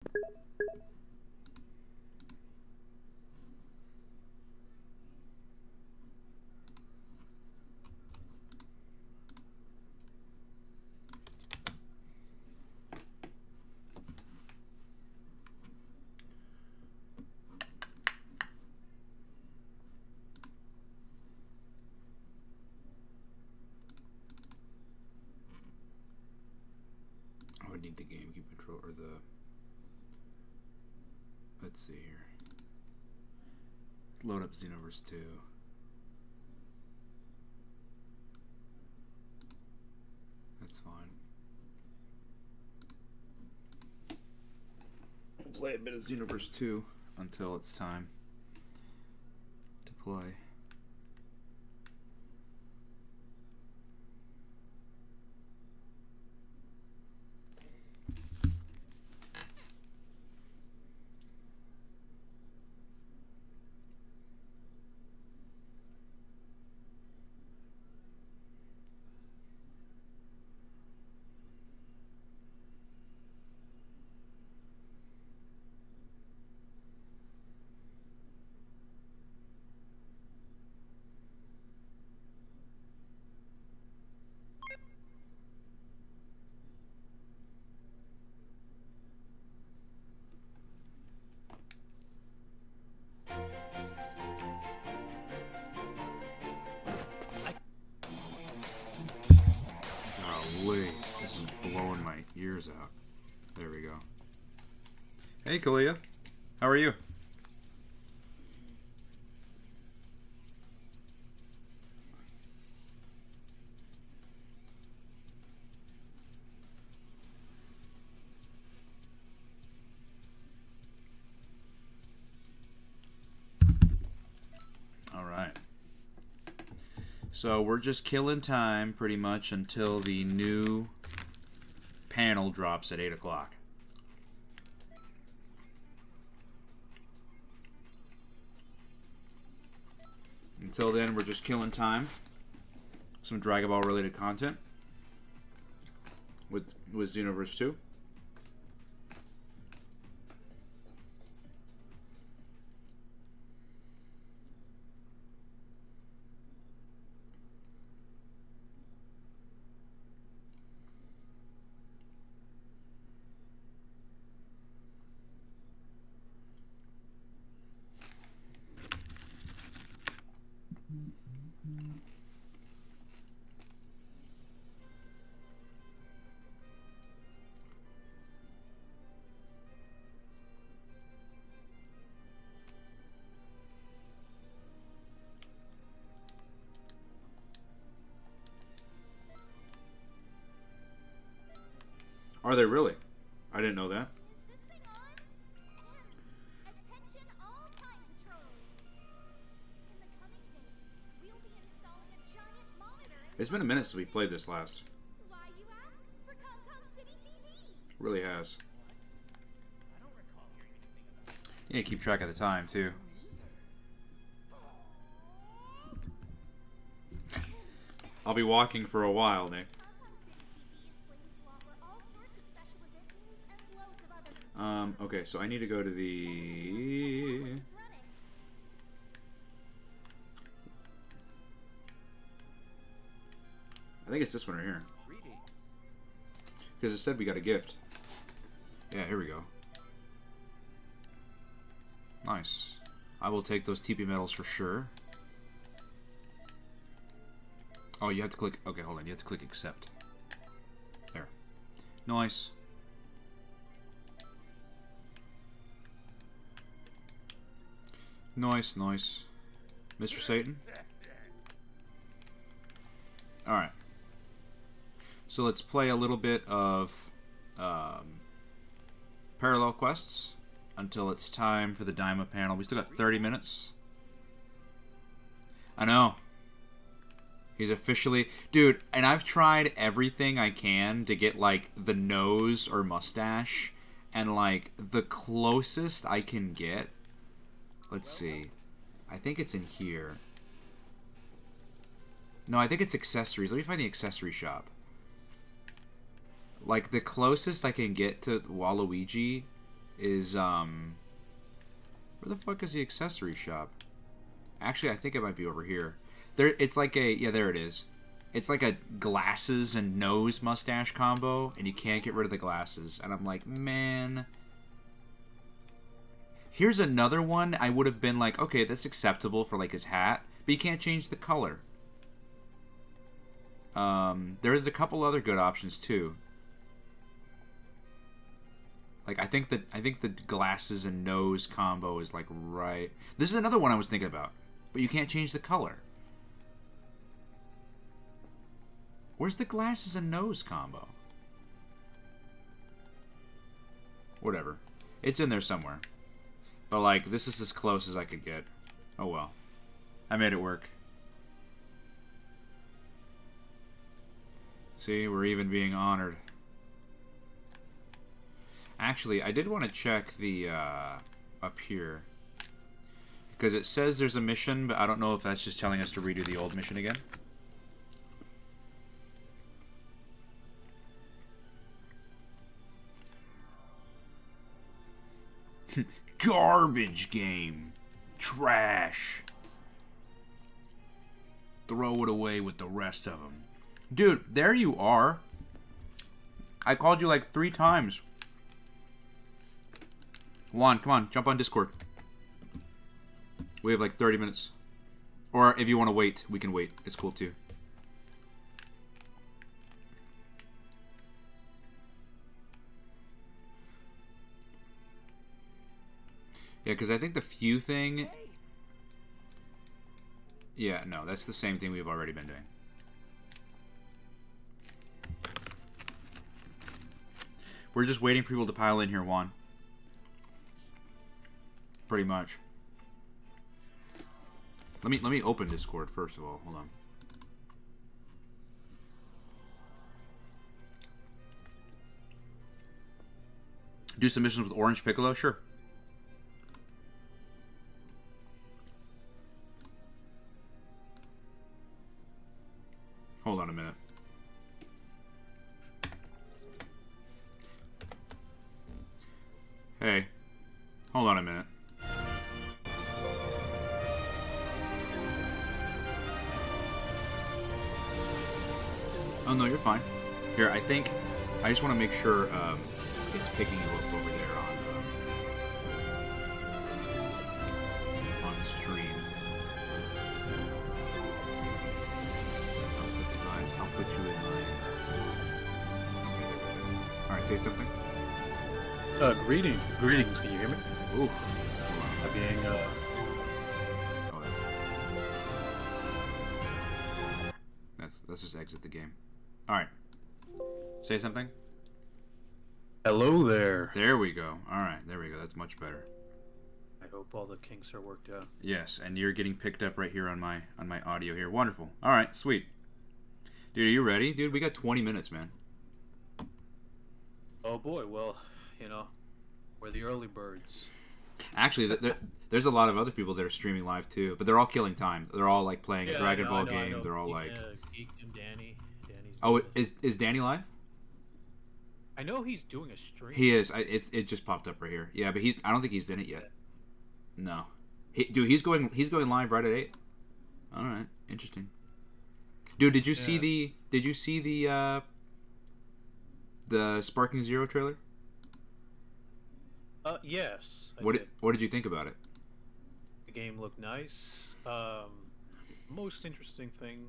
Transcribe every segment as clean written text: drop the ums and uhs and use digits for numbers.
I would need the GameCube controller, or the... Let's see here. Let's load up Xenoverse 2. That's fine. We'll play a bit of Xenoverse 2 until it's time to play. This is blowing my ears out. There we go. Hey, Kalia. How are you? All right. So we're just killing time pretty much until the new panel drops at 8 o'clock. Until then, we're just killing time. Some Dragon Ball related content with Xenoverse 2. Are they really? I didn't know that. It's been a minute since we played this last. Really has. You need to keep track of the time, too. I'll be walking for a while, Nick. Okay, so I need to go to the... I think it's this one right here. Because it said we got a gift. Yeah, here we go. Nice. I will take those TP medals for sure. Oh, you have to click... Okay, hold on. You have to click accept. There. Nice. Nice, nice. Mr. Satan? Alright. So let's play a little bit of parallel quests until it's time for the DAIMA panel. We still got 30 minutes. I know. He's officially... Dude, and I've tried everything I can to get, like, the nose or mustache. And, like, the closest I can get... Let's see. I think it's in here. No, I think it's accessories. Let me find the accessory shop. Like, the closest I can get to Waluigi is where the fuck is the accessory shop? Actually, I think it might be over here. There, it's like a there it is. It's like a glasses and nose mustache combo, and you can't get rid of the glasses. And I'm like, man. Here's another one. I would have been like, okay, that's acceptable for like his hat, but you can't change the color. There's a couple other good options too. Like I think the glasses and nose combo is like right. This is another one I was thinking about, but you can't change the color. Where's the glasses and nose combo? Whatever, it's in there somewhere. But like this is as close as I could get. Oh well, I made it work. See, we're even being honored. Actually, I did want to check the, up here. Because it says there's a mission, but I don't know if that's just telling us to redo the old mission again. Garbage game. Trash. Throw it away with the rest of them. Dude, there you are. I called you like 3 times. Juan, come on, jump on Discord. We have like 30 minutes. Or if you want to wait, we can wait. It's cool too. Yeah, because I think the few thing... Yeah, no, that's the same thing we've already been doing. We're just waiting for people to pile in here, Juan. Pretty much. Let me open Discord first of all. Hold on. Do submissions with Orange Piccolo? Sure. Hold on a minute. Hey. Hold on a minute. Oh no, you're fine. Here, I think I just want to make sure it's picking you up over there on the stream. I'll put you in my. All right, say something. Greetings. Greetings. Can you hear me? Ooh. I'm being Oh, let's just exit the game. All right. Say something. Hello there. There we go. All right, there we go. That's much better. I hope all the kinks are worked out. Yes, and you're getting picked up right here on my audio here. Wonderful. All right, sweet. Dude, are you ready? Dude, we got 20 minutes, man. Oh boy, well, you know, we're the early birds. Actually, there's a lot of other people that are streaming live too, but they're all killing time. They're all like playing a Dragon Ball game. They're all like. Geek and Danny. Oh, is Danny live? I know he's doing a stream. He is. It just popped up right here. Yeah, but I don't think he's in it yet. No, he's going live right at 8. All right, interesting. Dude, did you see the Sparking Zero trailer? Yes. What did you think about it? The game looked nice. Most interesting thing,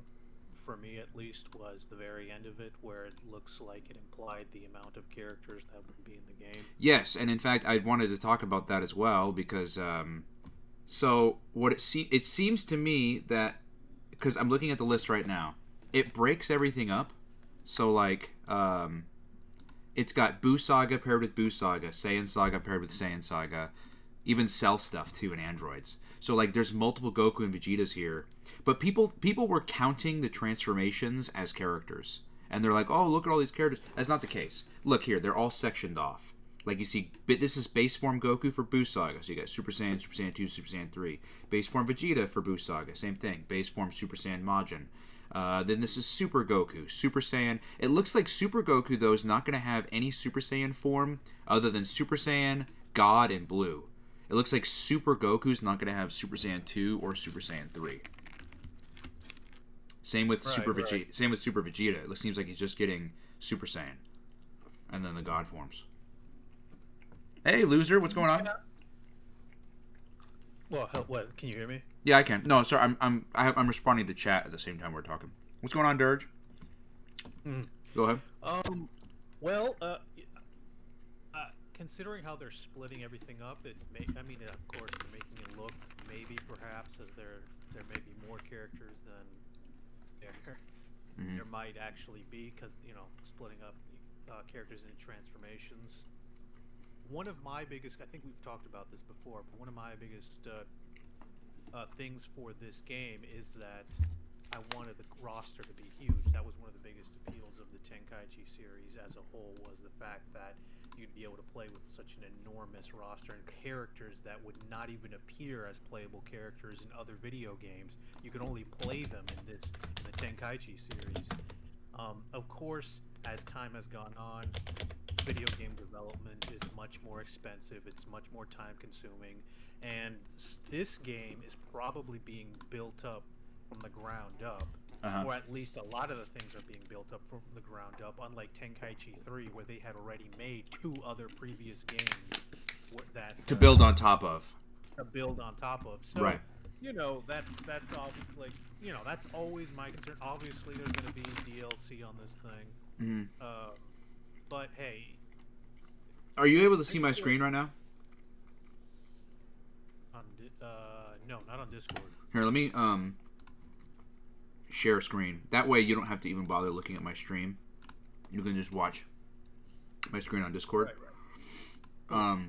for me at least, was the very end of it, where it looks like it implied the amount of characters that would be in the game. Yes, and in fact, I wanted to talk about that as well because, so what it seems to me that, because I'm looking at the list right now, it breaks everything up. So like, it's got Boo Saga paired with Boo Saga, Saiyan Saga paired with Saiyan Saga, even Cell stuff too, and androids. So like, there's multiple Goku and Vegetas here, but people were counting the transformations as characters, and they're like, oh, look at all these characters. That's not the case. Look here, they're all sectioned off. Like you see, this is base form Goku for Boo Saga. So you got Super Saiyan, Super Saiyan 2, Super Saiyan 3. Base form Vegeta for Boo Saga, same thing. Base form Super Saiyan Majin. Then this is Super Goku, Super Saiyan. It looks like Super Goku, though, is not going to have any Super Saiyan form other than Super Saiyan, God in blue. It looks like Super Goku's not going to have Super Saiyan 2 or Super Saiyan 3. Same with Super Vegeta. Same with Super Vegeta. It seems like he's just getting Super Saiyan, and then the God forms. Hey, loser, what's going on? Well, what? Can you hear me? Yeah, I can. No, sorry, I'm responding to chat at the same time we're talking. What's going on, Dirge? Go ahead. Well, considering how they're splitting everything up, I mean, of course, they're making it look maybe perhaps as there may be more characters than there might actually be, because splitting up characters into transformations. One of my biggest, I think we've talked about this before, but one of my biggest things for this game is that I wanted the roster to be huge. That was one of the biggest appeals of the Tenkaichi series as a whole, was the fact that you'd be able to play with such an enormous roster and characters that would not even appear as playable characters in other video games. You could only play them in the Tenkaichi series. Of course, as time has gone on, video game development is much more expensive, it's much more time consuming, and this game is probably being built up from the ground up, or at least a lot of the things are being built up from the ground up, unlike Tenkaichi 3, where they had already made 2 other previous games that to build on top of. So, right. That's all, like, that's always my concern. Obviously, there's going to be DLC on this thing. But hey, are you able to see my screen right now? No, not on Discord. Here, let me share screen. That way, you don't have to even bother looking at my stream. You can just watch my screen on Discord. Right.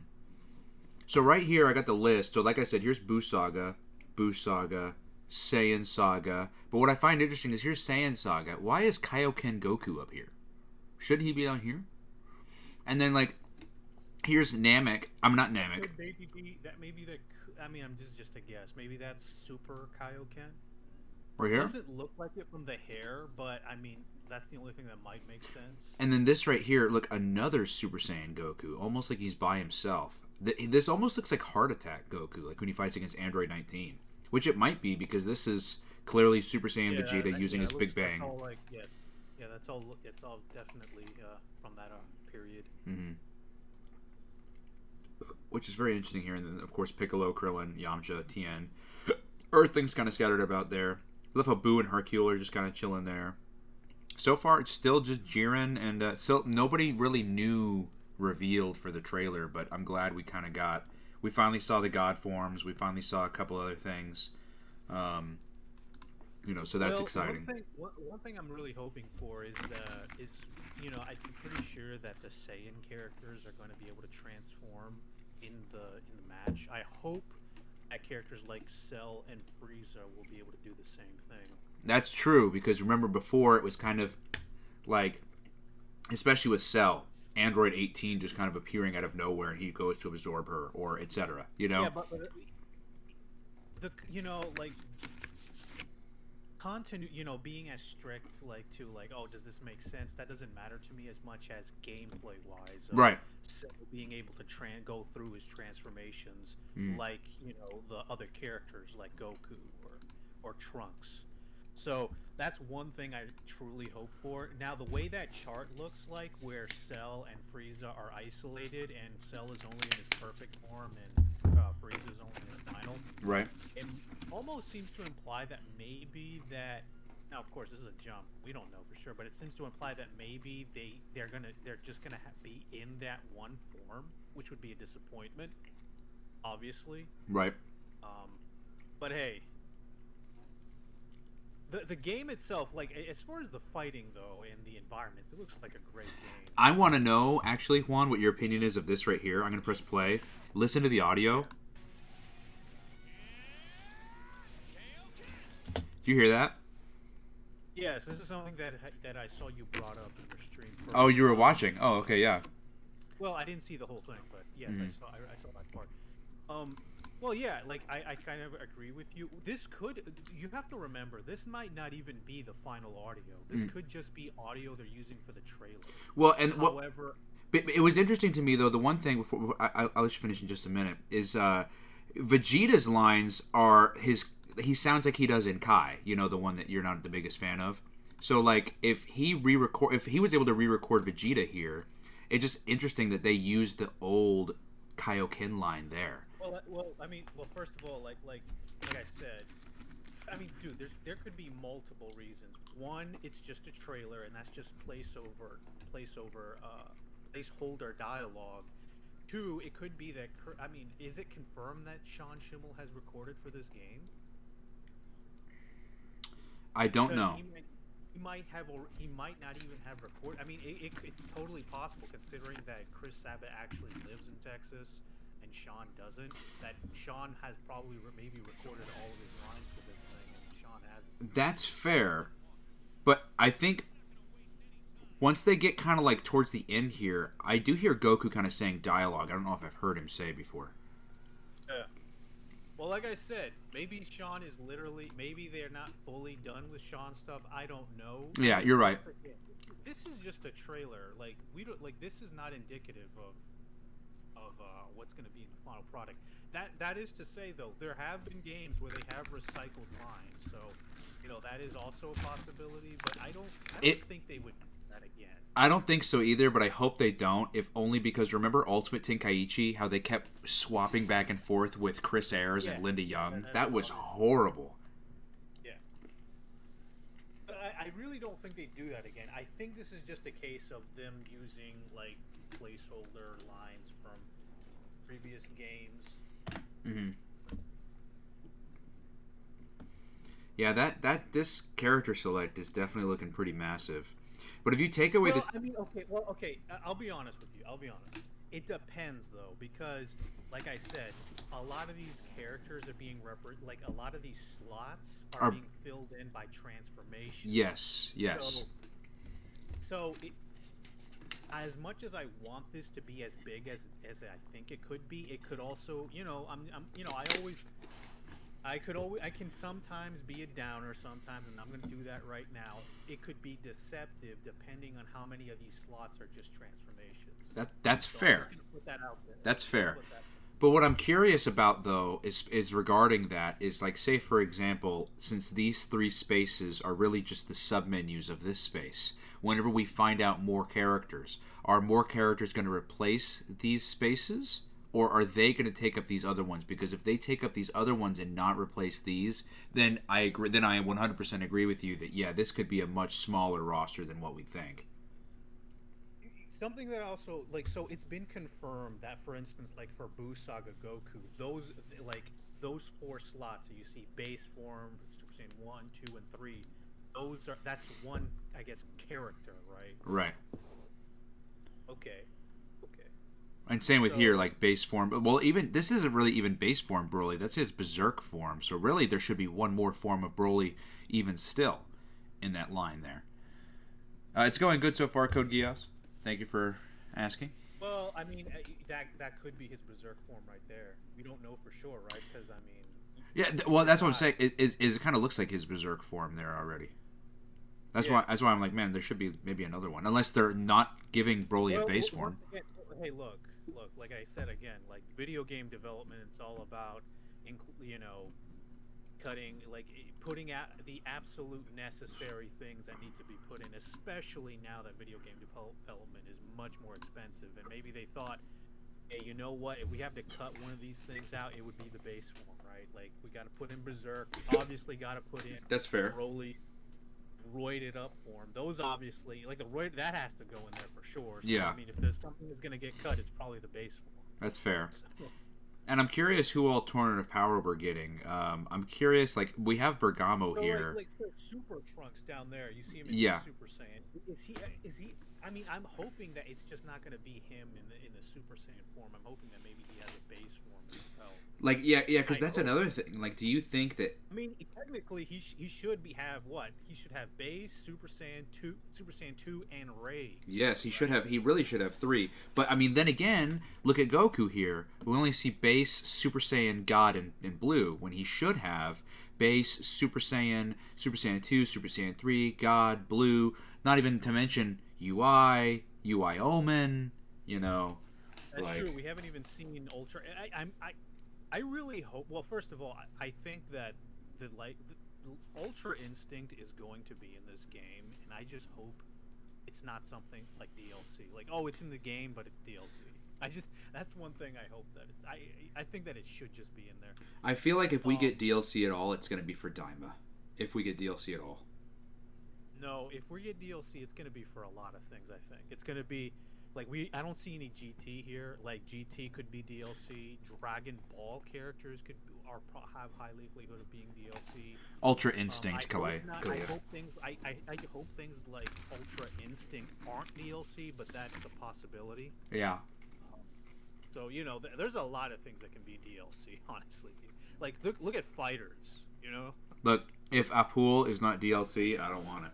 So right here, I got the list. So like I said, here's Buu Saga, Saiyan Saga. But what I find interesting is here's Saiyan Saga. Why is Kaioken Goku up here? Shouldn't he be down here? And then, like, here's Namek. I'm not Namek. I'm just a guess. Maybe that's Super Kaioken. Right here? It doesn't look like it from the hair, but I mean, that's the only thing that might make sense. And then this right here, look, another Super Saiyan Goku, almost like he's by himself. This almost looks like Heart Attack Goku, like when he fights against Android 19, which it might be because this is clearly Super Saiyan Vegeta using his Big Bang. That's all like, that's all. It's all definitely from that period. Which is very interesting here, and then of course Piccolo, Krillin, Yamcha, Tien. Earthling's kind of scattered about there. I love how Boo and Hercule are just kind of chilling there. So far, it's still just Jiren, and still nobody really new revealed for the trailer, but I'm glad we kind of got. We finally saw the God forms. We finally saw a couple other things. So that's exciting. One thing I'm really hoping for is I'm pretty sure that the Saiyan characters are going to be able to transform in the match. I hope that characters like Cell and Frieza will be able to do the same thing. That's true, because remember before it was kind of like, especially with Cell, Android 18 just kind of appearing out of nowhere, and he goes to absorb her, or etc. Yeah, but being as strict does this make sense? That doesn't matter to me as much as gameplay wise. Right. So being able to go through his transformations, like the other characters like Goku or Trunks. So that's one thing I truly hope for. Now the way that chart looks like, where Cell and Frieza are isolated, and Cell is only in his perfect form and Frieza is only in his final. Right. It almost seems to imply that maybe that. Now, of course, this is a jump. We don't know for sure, but it seems to imply that maybe they're just gonna be in that one form, which would be a disappointment, obviously. Right. But hey, the game itself, like as far as the fighting though and the environment, it looks like a great game. I want to know actually, Juan, what your opinion is of this right here. I'm gonna press play. Listen to the audio. Do you hear that? Yes, this is something that I saw you brought up in your stream. Oh, you were watching. Oh, okay, yeah. Well, I didn't see the whole thing, but yes, I saw that part. Well, yeah, like I kind of agree with you. You have to remember, this might not even be the final audio. This could just be audio they're using for the trailer. Well, and however, But it was interesting to me though. The one thing before I'll let you finish in just a minute is Vegeta's lines are his. He sounds like he does in Kai. You know, the one that you're not the biggest fan of. So like if he was able to re-record Vegeta here, it's just interesting that they used the old Kaioken line there. Well, first of all, like I said, I mean, dude, there could be multiple reasons. One, it's just a trailer, and that's just placeholder dialogue. Two, it could be that. I mean, is it confirmed that Sean Schimmel has recorded for this game? I don't know. He might not even have recorded. I mean, it's totally possible considering that Chris Sabat actually lives in Texas and Sean doesn't. That Sean has probably maybe recorded all of his lines for this thing, and Sean hasn't. That's fair, but I think once they get kind of like towards the end here, I do hear Goku kind of saying dialogue. I don't know if I've heard him say before. Yeah. Well, like I said, maybe Sean is maybe they're not fully done with Sean stuff. I don't know. Yeah, you're right. This is just a trailer. Like this is not indicative of what's going to be in the final product. That is to say, though, there have been games where they have recycled lines, so that is also a possibility. But I don't think they would do that again. I don't think so either, but I hope they don't, if only because remember Ultimate Tenkaichi, how they kept swapping back and forth with Chris Ayres and Linda Young? That was horrible. Yeah. But I really don't think they do that again. I think this is just a case of them using, like, placeholder lines from previous games. Mm-hmm. Yeah, this character select is definitely looking pretty massive. But if you take away okay. I'll be honest with you. It depends though, because like I said, a lot of these characters are being a lot of these slots are being filled in by transformation. Yes. So as much as I want this to be as big as I think it could be, it could also, I can sometimes be a downer sometimes, and I'm going to do that right now. It could be deceptive depending on how many of these slots are just transformations. That's so fair. I'm just gonna put that out there. That's fair. But what I'm curious about, though, is regarding that is, like, say, for example, since these three spaces are really just the submenus of this space, whenever we find out more characters, are more characters going to replace these spaces? Or are they going to take up these other ones? Because if they take up these other ones and not replace these, then I agree. Then I 100% agree with you that, yeah, this could be a much smaller roster than what we think. Something that also, like, so it's been confirmed that, for instance, like for Buu Saga Goku, those four slots that you see, base form, Super Saiyan 1, 2, and 3, that's one, I guess, character, right? Right. Okay. And same with here, like base form. Well, even this isn't really even base form Broly. That's his Berserk form. So really, there should be one more form of Broly, even still, in that line there. It's going good so far, Code Geass. Thank you for asking. Well, I mean, that could be his Berserk form right there. We don't know for sure, right? Because I mean. Yeah, well, that's what I'm saying. It kind of looks like his Berserk form there already. That's why I'm like, man, there should be maybe another one, unless they're not giving Broly a base form. Hey, look, like I said again, like video game development, it's all about, putting out the absolute necessary things that need to be put in, especially now that video game development is much more expensive. And maybe they thought, hey, you know what? If we have to cut one of these things out, it would be the base form, right? Like, we got to put in Berserk. We obviously got to put in That's fair. Broly roided up form. Those obviously, like the roid, that has to go in there for sure. So, yeah. I mean, if there's something that's going to get cut, it's probably the base form. That's fair. So, and I'm curious who alternative power we're getting. I'm curious, like, we have Bergamo here. Like Super Trunks down there, you see him in Super Saiyan. Is he? I mean, I'm hoping that it's just not going to be him in the Super Saiyan form. I'm hoping that maybe he has a base form as well. Like, yeah, because that's another thing. Like, do you think that? I mean, technically, he should have what? He should have base, Super Saiyan 2, and Rage. Yes, he should have. He really should have 3. But I mean, then again, look at Goku here. We only see base, Super Saiyan, God, and Blue, when he should have base, Super Saiyan 2, Super Saiyan 3, God, Blue. Not even to mention UI Omen, You know, That's like true. We haven't even seen Ultra. I really hope. Well, first of all, I think that the Ultra Instinct is going to be in this game, and I just hope it's not something like DLC. Like, oh, it's in the game, but it's DLC. I just that's one thing I hope that it's. I think that it should just be in there. I feel like if we Um, get DLC at all, it's gonna be for DAIMA. If we get DLC at all. no, if we get DLC, it's going to be for a lot of things. I think it's going to be like I don't see any GT here. Like GT could be DLC. Dragon Ball characters have high likelihood of being DLC. Ultra I Instinct, hope Kalei. not. I hope things. I hope things like Ultra Instinct aren't DLC, but that's a possibility. Yeah. So there's a lot of things that can be DLC. Honestly, like look at fighters. Look, if Apul is not DLC, I don't want it.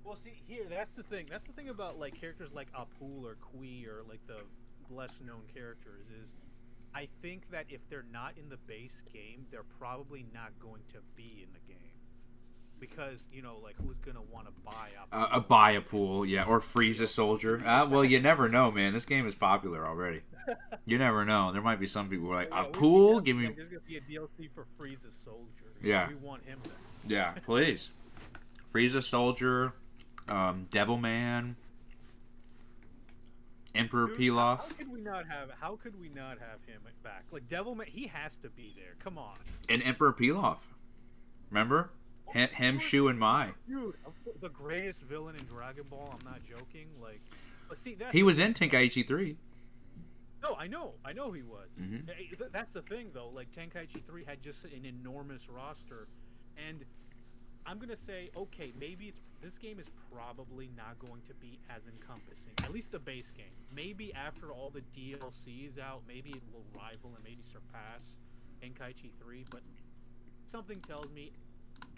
Well, see here, that's the thing. That's the thing about like characters like Apul or Kui or like the less known characters is, I think that if they're not in the base game, they're probably not going to be in the game, because like who's gonna want to buy Apul? Buy a pool, yeah, or freeze a soldier. Well, you never know, man. This game is popular already. You never know. There might be some people who are like, Yeah, a pool? Give me. like, there's gonna be a DLC for Frieza Soldier. Yeah. We want him then. Yeah, please. Freeze a soldier, Devilman, Emperor Dude, Pilaf. How could we not have him back? Like Devilman, he has to be there. Come on. And Emperor Pilaf. Remember? Him, Shu, and Mai. Dude, the greatest villain in Dragon Ball. I'm not joking. Like, but see that He was in Tenkaichi 3. No, I know he was. Mhm. That's the thing, though. Like Tenkaichi 3 had just an enormous roster, and I'm gonna say, okay, maybe this game is probably not going to be as encompassing. At least the base game. Maybe after all the DLC is out, maybe it will rival and maybe surpass Tenkaichi 3. But something tells me,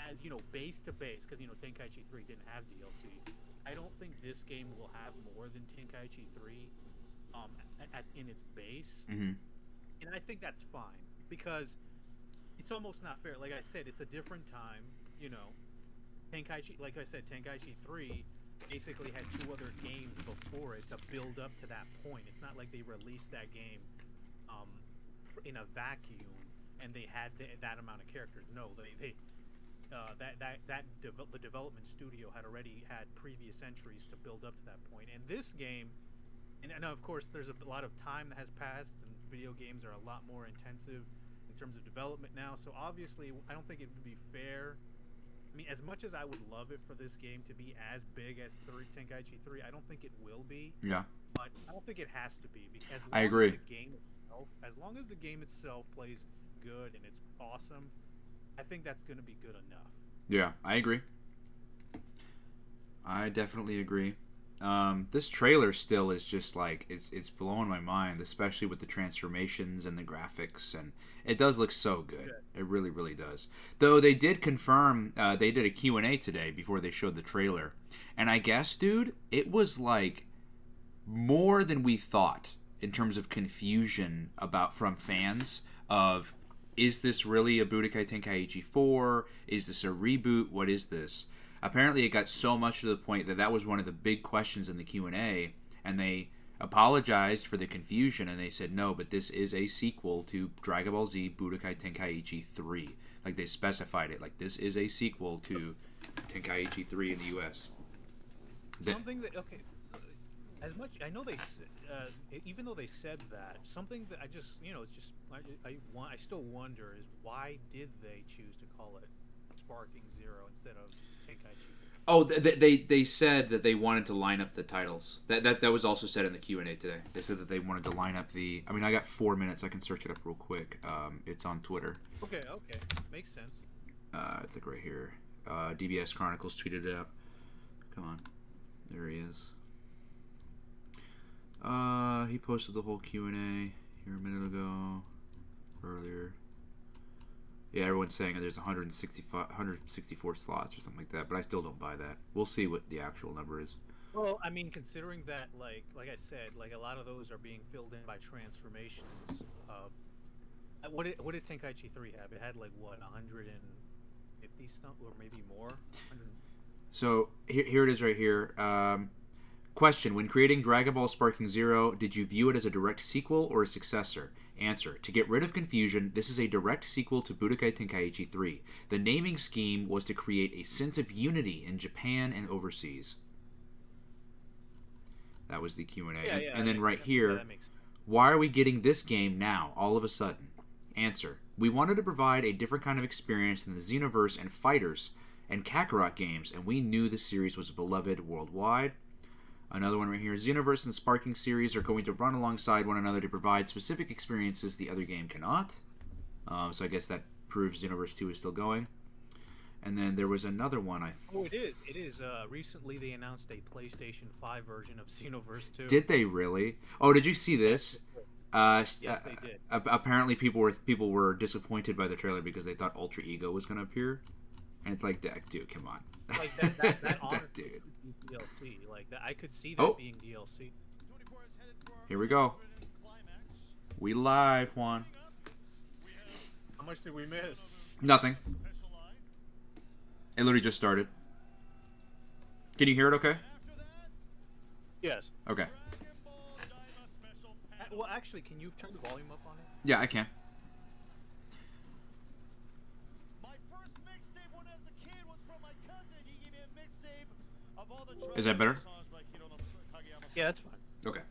as base to base, because Tenkaichi 3 didn't have DLC. I don't think this game will have more than Tenkaichi 3 in its base. Mm-hmm. And I think that's fine, because it's almost not fair. Like I said, it's a different time. Tenkaichi, like I said, Tenkaichi 3 basically had 2 other games before it to build up to that point. It's not like they released that game in a vacuum and they had that amount of characters. No, the development studio had already had previous entries to build up to that point. And this game, and of course, there's a lot of time that has passed, and video games are a lot more intensive in terms of development now. So obviously, I don't think it would be fair. I mean, as much as I would love it for this game to be as big as Tenkaichi 3, I don't think it will be. Yeah. But I don't think it has to be, because I agree. as long as the game itself plays good and it's awesome, I think that's going to be good enough. Yeah, I agree. I definitely agree. This trailer still is just like it's blowing my mind, especially with the transformations and the graphics, and it does look so good. It really, really does. Though they did confirm, they did a Q&A today before they showed the trailer, and I guess, dude, it was like more than we thought in terms of confusion from fans of, is this really a Budokai Tenkaichi 4? Is this a reboot? What is this? Apparently, it got so much to the point that was one of the big questions in the Q&A, and they apologized for the confusion, and they said, no, but this is a sequel to Dragon Ball Z Budokai Tenkaichi 3. Like, they specified it. Like, this is a sequel to Tenkaichi 3 in the U.S. Something that, okay, as much, I know even though they said that, something that I just, it's just, I still wonder is, why did they choose to call it Sparking Zero instead of Tenkaichi? Oh, they said that they wanted to line up the titles. That was also said in the Q&A today. They said that they wanted to line up the... I mean, I got 4 minutes. I can search it up real quick. It's on Twitter. Okay. Makes sense. It's like right here. DBS Chronicles tweeted it out. Come on. There he is. He posted the whole Q&A here a minute ago. Earlier. Yeah, everyone's saying there's 164 slots or something like that, but I still don't buy that. We'll see what the actual number is. Well, I mean, considering that, like I said, like a lot of those are being filled in by transformations. What did Tenkaichi 3 have? It had like what, 150 stuff, or maybe more. So here it is right here. Question: when creating Dragon Ball Sparking Zero, did you view it as a direct sequel or a successor? Answer: to get rid of confusion, this is a direct sequel to Budokai Tenkaichi 3. The naming scheme was to create a sense of unity in Japan and overseas. That was the Q&A. And then right here, that makes sense. why are we getting this game now, all of a sudden? Answer: we wanted to provide a different kind of experience than the Xenoverse and Fighters and Kakarot games, and we knew the series was beloved worldwide. Another one right here. Xenoverse and Sparking series are going to run alongside one another to provide specific experiences the other game cannot. So I guess that proves Xenoverse 2 is still going. And then there was another one. It is. It is. Recently, they announced a PlayStation 5 version of Xenoverse 2. Did they really? Oh, did you see this? Yes, they did. Apparently, people were disappointed by the trailer because they thought Ultra Ego was going to appear. And it's like, dude, come on. Like that honestly dude. could be DLC. Like that, I could see that being DLC. Here we go. We live, Juan. How much did we miss? Nothing. It literally just started. Can you hear it okay? Yes. Okay. Well, actually, can you turn the volume up on it? Yeah, I can. Is that better? Yeah, that's fine. Okay.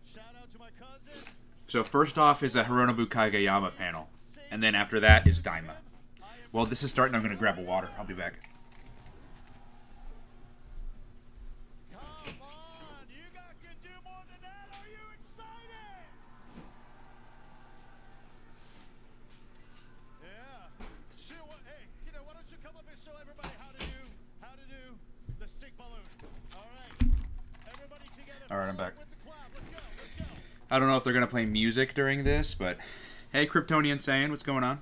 So first off is a Hironobu Kageyama panel. And then after that is Daima. Well, this is starting. I'm going to grab a water. I'll be back. Alright, I'm back. I don't know if they're going to play music during this, but... Hey, Kryptonian Saiyan, what's going on?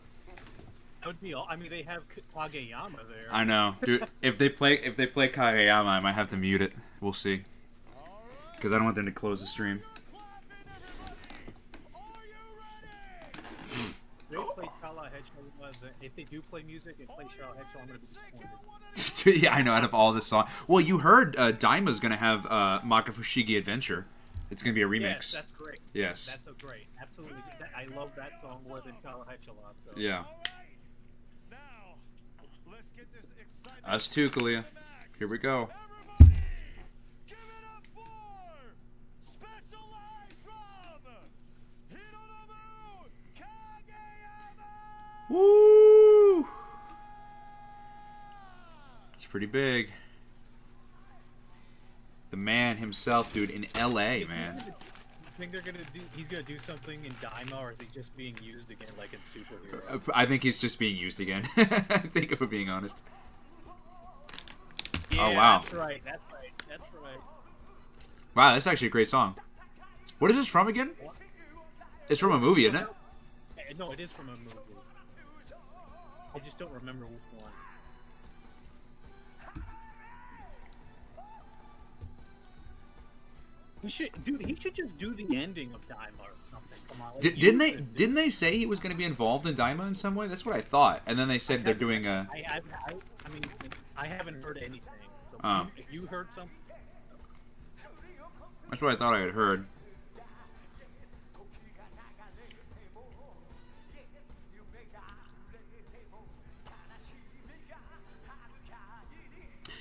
That would be all. I mean, they have Kageyama there. I know. Dude, if they play Kageyama, I might have to mute it. We'll see. Because I don't want them to close the stream. If they do play music and play Shao Hexo, I'm going to be disappointed. Yeah, I know, out of all this song. Well, you heard Daima's going to have Makafushigi Adventure. It's going to be a remix. Yes, that's great. Yes. That's so great. Absolutely. I love that song more than Shao Hexo a lot. So. Yeah. Us too, Kalia. Here we go. Woo! It's pretty big. The man himself, dude, in LA, man. You think they're gonna do? He's gonna do something in Daima, or is he just being used again, like in Superhero? I think he's just being used again. I think, if we're being honest. Yeah, oh wow! That's right. That's right. That's right. Wow, that's actually a great song. What is this from again? It's from a movie, isn't it? No, it is from a movie. I just don't remember which one. He should just do the ending of Daima or something. Come on. Like, Didn't they say he was going to be involved in Daima in some way? That's what I thought. And then they said they're doing a. I mean, I haven't heard anything. So if you heard something. That's what I thought I had heard.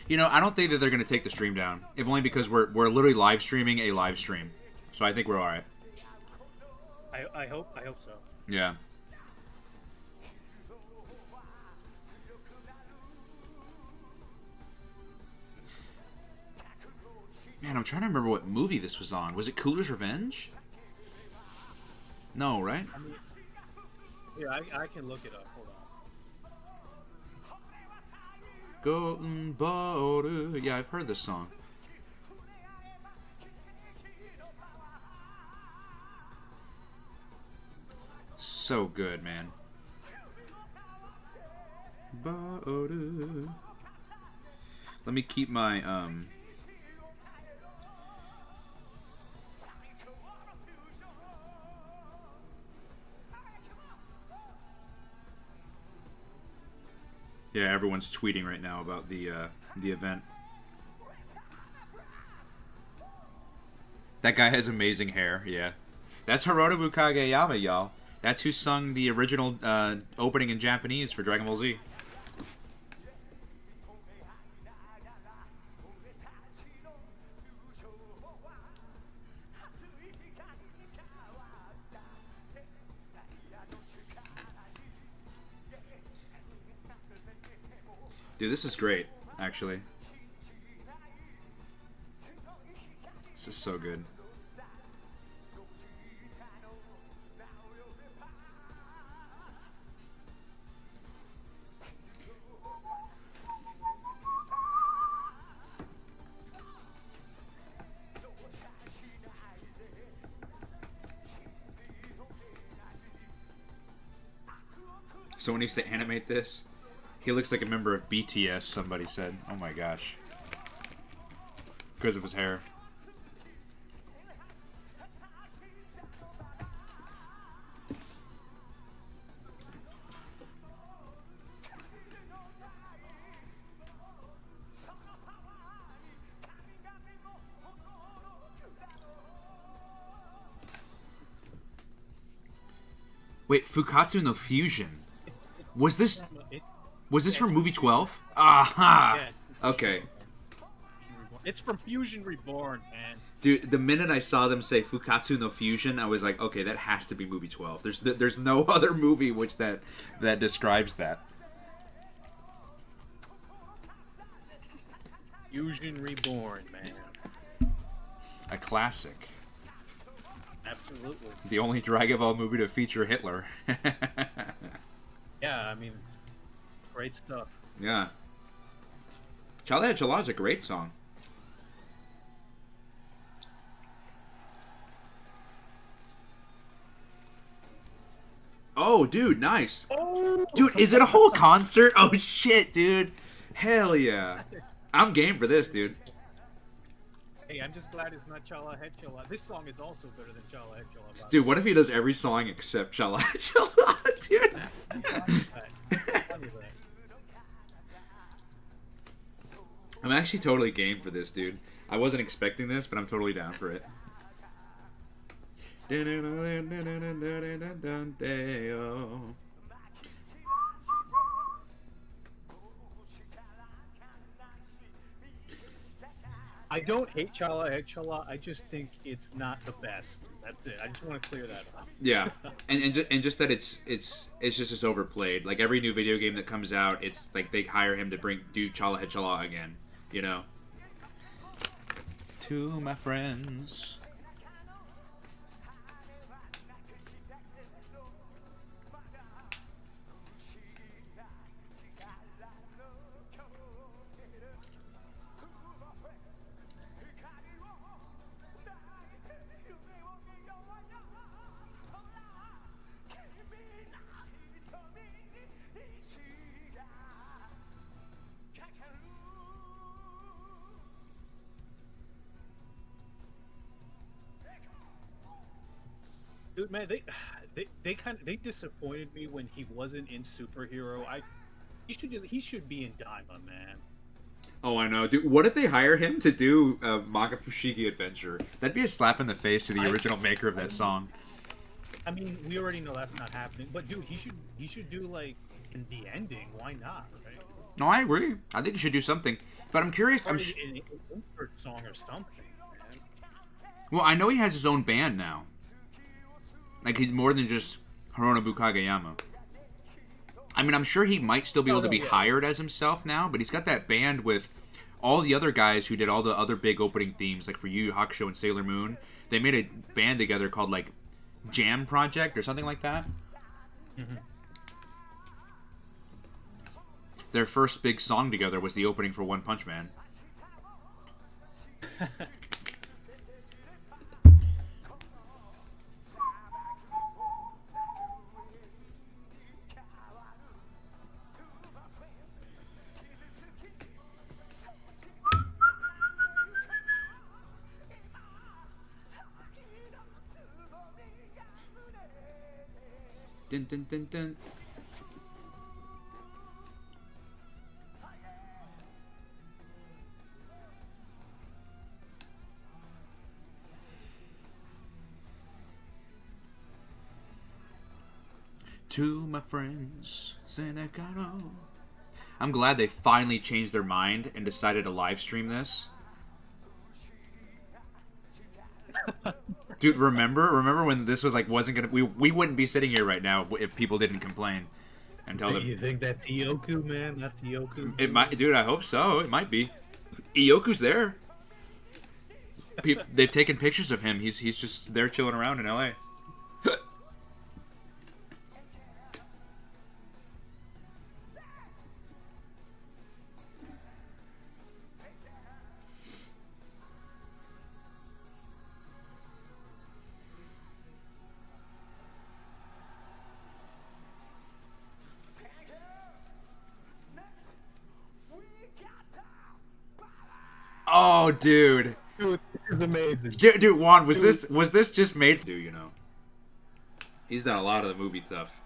You know, I don't think that they're going to take the stream down. If only because we're literally live streaming a live stream. So I think we're alright. I hope so. Yeah. Man, I'm trying to remember what movie this was on. Was it Cooler's Revenge? No, right? I mean, yeah, I can look it up. Hold on. Golden Border. Yeah, I've heard this song. So good, man. Border. Let me keep my Yeah, everyone's tweeting right now about the event. That guy has amazing hair. Yeah, that's Hironobu Kageyama, y'all. That's who sung the original opening in Japanese for Dragon Ball Z. Dude, this is great, actually. This is so good. Someone needs to animate this. He looks like a member of BTS, somebody said. Oh my gosh. Because of his hair. Wait, Fukatsu no Fusion. Was this from movie 12? Aha! Yeah. Okay. It's from Fusion Reborn, man. Dude, the minute I saw them say Fukatsu no Fusion, I was like, okay, that has to be movie 12. There's no other movie which that describes that. Fusion Reborn, man. A classic. Absolutely. The only Dragon Ball movie to feature Hitler. Yeah, I mean, great stuff. Yeah. Chala Chala is a great song. Oh, dude, nice. Oh! Dude, is it a whole concert? Oh, shit, dude. Hell yeah. I'm game for this, dude. Hey, I'm just glad it's not Chala Head Chala. This song is also better than Chala Head Chala. Dude, what if he does every song except Chala Chala, dude? I'm actually totally game for this, dude. I wasn't expecting this, but I'm totally down for it. I don't hate Chala Head Chala. I just think it's not the best. That's it. I just want to clear that up. Yeah, and just that it's just overplayed. Like every new video game that comes out, it's like they hire him to do Chala Head Chala again. You know. To my friends. Dude, man, they disappointed me when he wasn't in Superhero. He should be in DAIMA, man. Oh, I know, dude. What if they hire him to do Manga Fushigi Adventure? That'd be a slap in the face to the original maker of that song. I mean, we already know that's not happening, but dude, he should do like in the ending. Why not? Right? No, I agree. I think he should do something. But I'm curious. An insert song or something. Man. Well, I know he has his own band now. Like, he's more than just Hironobu Kageyama. I mean, I'm sure he might still be able to be hired as himself now, but he's got that band with all the other guys who did all the other big opening themes, like for Yu Yu Hakusho and Sailor Moon. They made a band together called, like, Jam Project or something like that. Mm-hmm. Their first big song together was the opening for One Punch Man. Dun, dun, dun, dun. To my friends, Senecano. I'm glad they finally changed their mind and decided to live stream this. Dude, remember when this was like wasn't gonna we wouldn't be sitting here right now if people didn't complain and tell them. You think that's Ioku, man? That's Ioku. It might, dude. I hope so. It might be. Ioku's there. They've taken pictures of him. He's just there chilling around in LA. Oh, dude. Dude, this is amazing. Dude, Juan, was this just made for you know? He's done a lot of the movie stuff.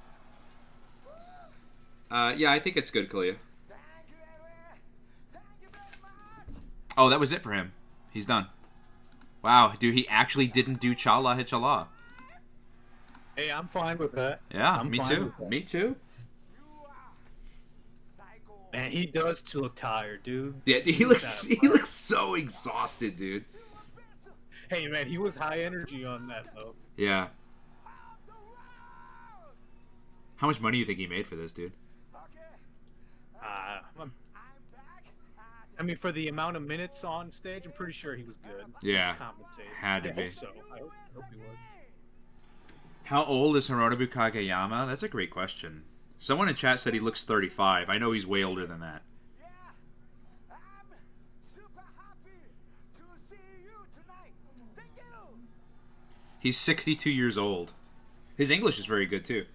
Yeah, I think it's good, Kalia. Oh, that was it for him. He's done. Wow, dude, he actually didn't do Chala Hichala. Hey, I'm fine with that. Yeah, me too. Me too. Man, he does look tired, dude. Yeah, dude, he looks so exhausted, dude. Hey, man, he was high energy on that, though. Yeah. How much money do you think he made for this, dude? I mean, for the amount of minutes on stage, I'm pretty sure he was good. Yeah, compensated. had to I be. hope so. I hope he was. How old is Hironobu Kageyama? That's a great question. Someone in chat said he looks 35. I know he's way older than that. He's 62 years old. His English is very good, too.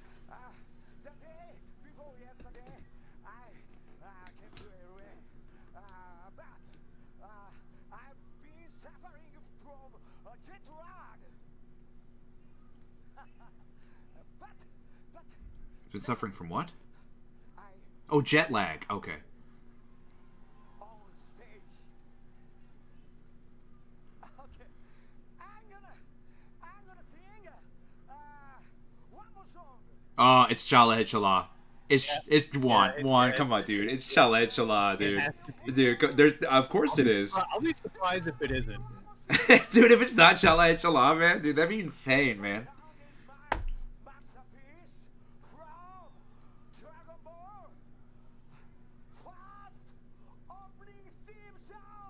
Been suffering from what? Oh, jet lag. Okay. Oh, it's Chala Hichala. It's Juan. Come on, dude. It's Chala Hichala, dude. Dude, there's of course it is. I'll be surprised if it isn't. Dude, if it's not Chala Hichala, man, dude, that'd be insane, man.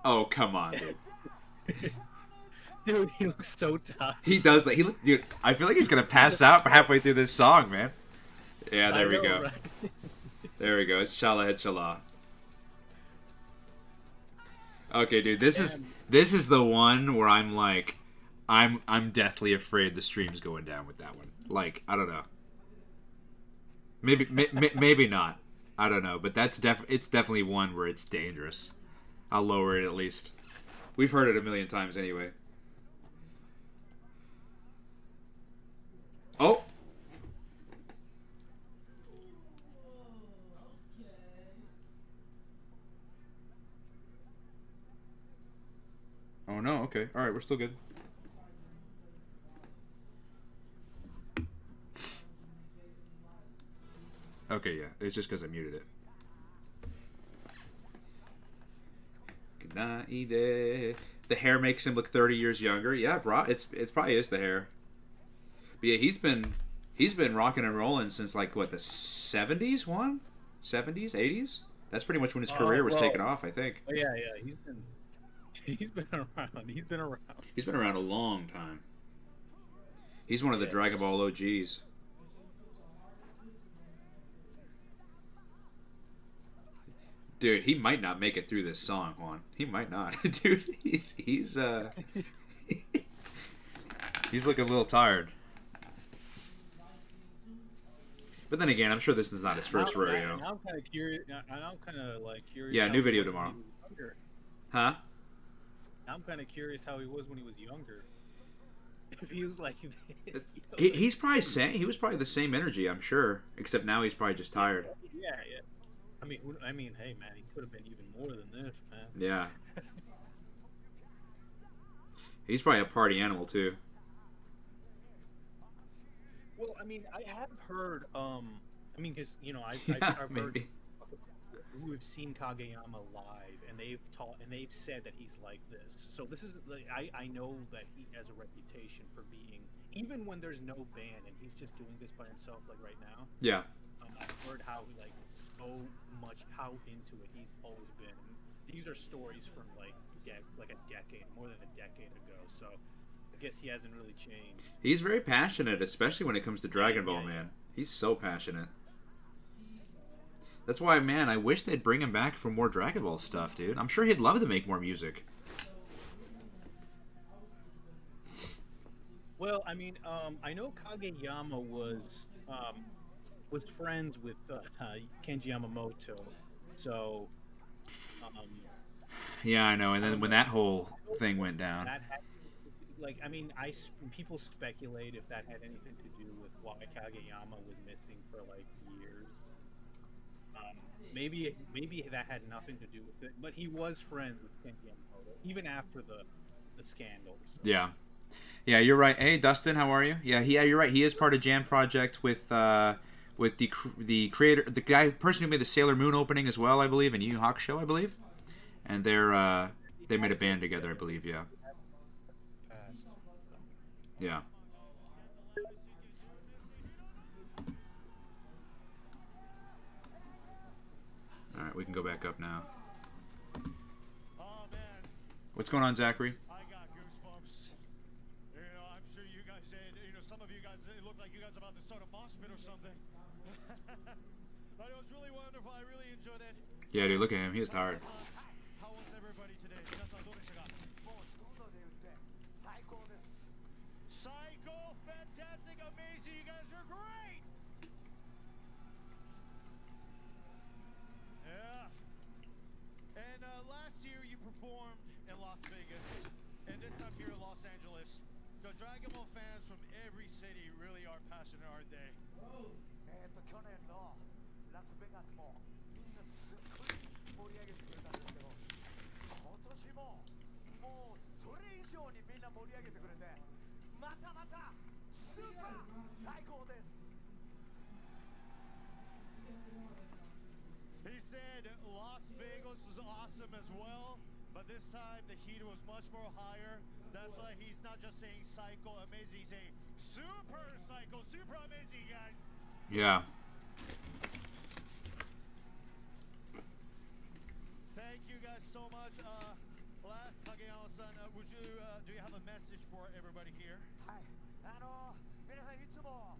Oh, come on, dude. Dude, he looks so tired. He does. He look, dude. I feel like he's gonna pass out halfway through this song, man. Yeah, there we go. Right? There we go. It's Chala Hichala. Okay, dude. This is the one where I'm like, I'm deathly afraid the stream's going down with that one. Like, I don't know. Maybe not. I don't know, but it's definitely one where it's dangerous. I'll lower it at least. We've heard it a million times anyway. Oh! Oh no, okay. Alright, we're still good. Okay, yeah. It's just because I muted it. The hair makes him look 30 years younger. Yeah, bro, it's probably is the hair. But yeah, he's been rocking and rolling since like what, the 70s, Juan? 70s, 80s? That's pretty much when his career was taking off, I think. Oh yeah, he's been around. He's been around. He's been around a long time. He's one of the Dragon Ball OGs. Dude, he might not make it through this song, Juan. He might not. Dude, he's he's looking a little tired. But then again, I'm sure this is not his first rodeo. Now I'm kind of curious. I'm kind of like curious. Yeah, new video tomorrow. Huh? Now I'm kind of curious how he was when he was younger. If he was like this. He's probably he was probably the same energy, I'm sure. Except now he's probably just tired. Yeah. I mean, hey man, he could have been even more than this, man. Yeah. He's probably a party animal too. Well, I mean, I have heard. I mean, because Yeah, I've heard maybe. who have seen Kageyama live, and they've said that he's like this. So this is like I know that he has a reputation for being, even when there's no band and he's just doing this by himself, like right now. Yeah. I've heard how like so much how into it he's always been. And these are stories from like a decade, more than a decade ago. So I guess he hasn't really changed. He's very passionate, especially when it comes to Dragon Ball, Yeah. man. He's so passionate. That's why, man, I wish they'd bring him back for more Dragon Ball stuff, dude. I'm sure he'd love to make more music. Well, I mean, I know Kageyama was friends with Kenji Yamamoto, so um, Yeah, I know. And I then don't when know. that whole thing went down. That had, like, I mean, people speculate if that had anything to do with why Kageyama was missing for like years. Maybe that had nothing to do with it, but he was friends with Kenji Yamamoto even after the scandals. So. Yeah. Yeah, you're right. Hey, Dustin, how are you? Yeah, you're right. He is part of Jam Project with the creator, the person who made the Sailor Moon opening as well, I believe, and Yu Yu Hakusho, I believe. And they made a band together, I believe. Yeah. Past, so. Yeah. All right, we can go back up now. Oh man, What's going on, Zachary? I got goosebumps. I'm sure you guys did. Some of you guys, it looked like you guys about to start a mosh pit or something. But it was really wonderful. I really enjoyed it. Yeah, dude, look at him. He is tired. How was everybody today? 皆さんどうでしたか？最高です。 Psycho, fantastic, amazing. You guys are great. Yeah. And last year you performed in Las Vegas, and this time here in Los Angeles. The Dragon Ball fans from every city really are passionate, aren't they? 去年のラスベガスもみんなすっごい盛り上げてくれたんですけど、今年ももうそれ以上にみんな盛り上げてくれて、またまたスーパー最高です。 He said Las Vegas was awesome as well, but this time the heat was much more higher. That's why he's not just saying psycho amazing, he's saying super psycho, super amazing, guys. Yeah. Thank you guys so much. Last Kageyama-san, do you have a message for everybody here? はい、皆さんいつも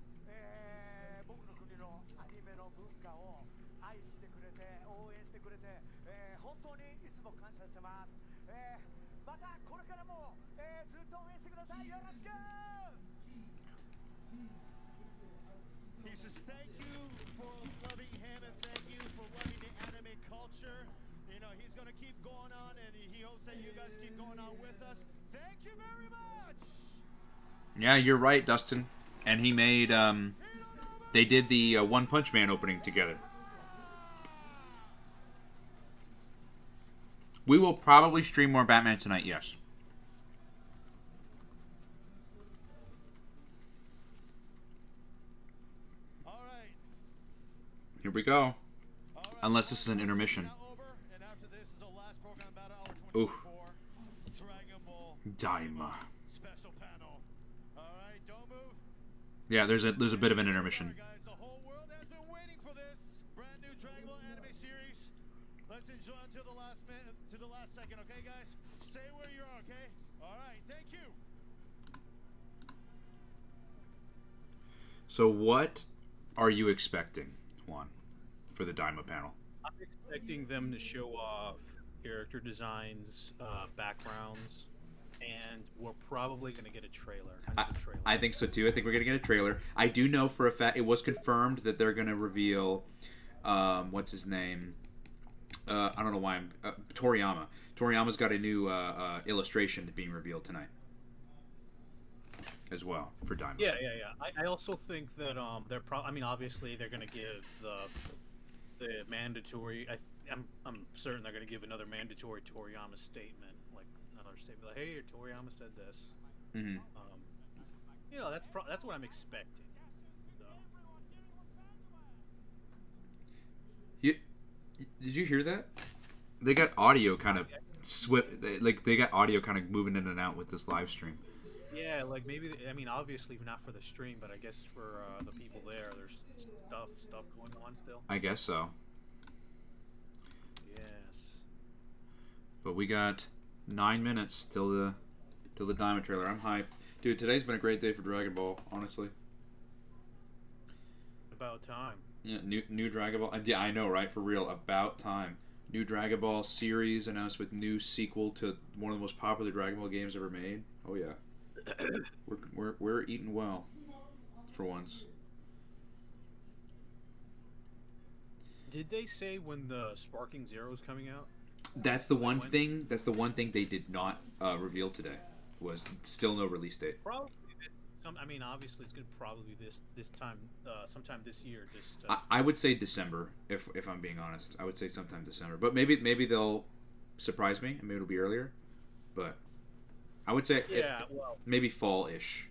僕の国のアニメの文化を愛してくれて応援してくれて、本当にいつも感謝してます。またこれからもずっと応援してください。よろしく。 He says thank you for loving him and thank you for loving the anime culture. He's going to keep going on and he hopes that you guys keep going on with us. Thank you very much. Yeah, you're right, Dustin. And he made they did the One Punch Man opening together. We will probably stream more Batman tonight, yes. All right. Here we go. All right. Unless this is an intermission. Now over, and after this is the last program battle, hour Ooh. 24. Dragon Ball DAIMA. special panel. All right, don't move. Yeah, there's a bit of an intermission. Guys, the whole world has been waiting for this brand new Dragon Ball anime series. Let's enjoy until the last minute, to the last second, okay, guys? Stay where you are, okay? All right, thank you. So what are you expecting, Juan, for the DAIMA panel? I'm expecting them to show off character designs, backgrounds, and we're probably going to get a trailer. I think so too. I think we're going to get a trailer. I do know for a fact, it was confirmed that they're going to reveal, what's his name? I don't know why Toriyama. Toriyama's got a new illustration being revealed tonight as well for DAIMA. Yeah. I also think that I mean, obviously they're going to give the mandatory. I'm certain they're going to give another mandatory Toriyama statement, like another statement, like, "Hey, Toriyama said this." Mm-hmm. That's what I'm expecting. Did you hear that? They got audio kind of they got audio kind of moving in and out with this live stream. Yeah, like maybe I mean obviously not for the stream, but I guess for the people there, there's stuff going on still. I guess so. Yes. But we got 9 minutes till the DAIMA trailer. I'm hyped, dude. Today's been a great day for Dragon Ball, honestly. About time. Yeah, new Dragon Ball. Yeah, I know, right? For real, about time. New Dragon Ball series announced with new sequel to one of the most popular Dragon Ball games ever made. Oh yeah. We're eating well, for once. Did they say when the Sparking Zero is coming out? That's the one thing. That's the one thing they did not reveal today. Was still no release date. Probably. I mean, obviously, it's gonna probably be this time, sometime this year. Just. I would say December, if I'm being honest. I would say sometime December, but maybe they'll surprise me, and maybe it'll be earlier. But I would say maybe fall-ish.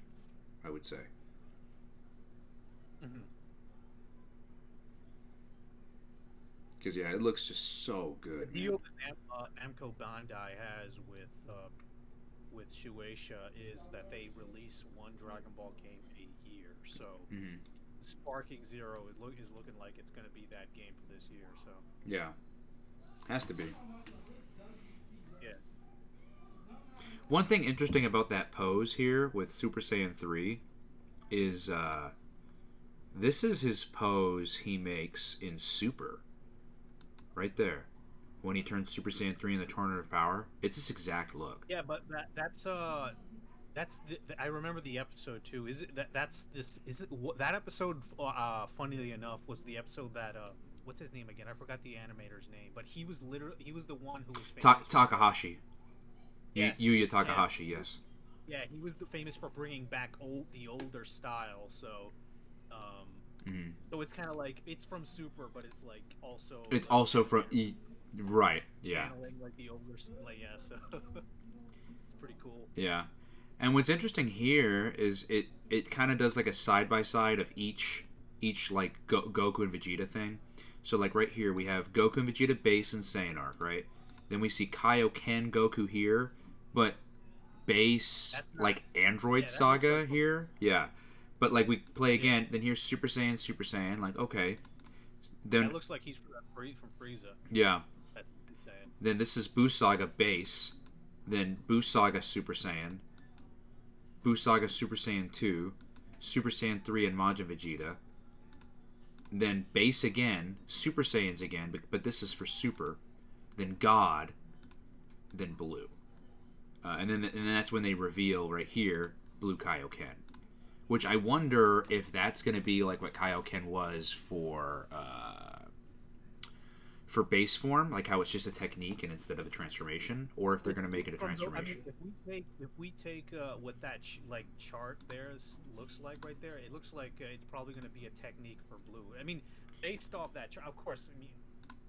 I would say. Mm-hmm. Because yeah, it looks just so good. The deal that Namco Bandai has with Shueisha is that they release one Dragon Ball game a year. So Sparking Zero is looking like it's going to be that game for this year. So yeah, has to be. Yeah. One thing interesting about that pose here with Super Saiyan 3 is this is his pose he makes in Super. Right there. When he turns Super Saiyan 3 in the Tournament of Power. It's this exact look. Yeah, but that's I remember the episode too. Is it that episode funnily enough was the episode that what's his name again? I forgot the animator's name, but he was the one who was famous Takahashi. Yes. Yuya Takahashi, yes. Yeah, he was famous for bringing back the older style. So, so it's kind of like it's from Super, but it's like also. It's like, also from right. Yeah. Channeling like the older, like yeah. So it's pretty cool. Yeah, and what's interesting here is it kind of does like a side by side of each like Goku and Vegeta thing. So like right here we have Goku and Vegeta base and Saiyan arc, right? Then we see Kaioken Goku here, but base like Android Saga here. Yeah. But like we play again, then here's Super Saiyan, like okay. Then it looks like he's from Frieza. Yeah. That's insane. Then this is Buu Saga base, then Buu Saga Super Saiyan, Buu Saga Super Saiyan 2, Super Saiyan 3 and Majin Vegeta. Then base again, Super Saiyans again, but this is for Super. Then God, then Blue. And then that's when they reveal right here Blue Kaioken. Which I wonder if that's going to be like what Kaioken was for base form, like how it's just a technique and instead of a transformation, or if they're going to make it a transformation. I mean, if we take what that chart there looks like right there, it looks like it's probably going to be a technique for Blue. I mean, based off that chart, of course.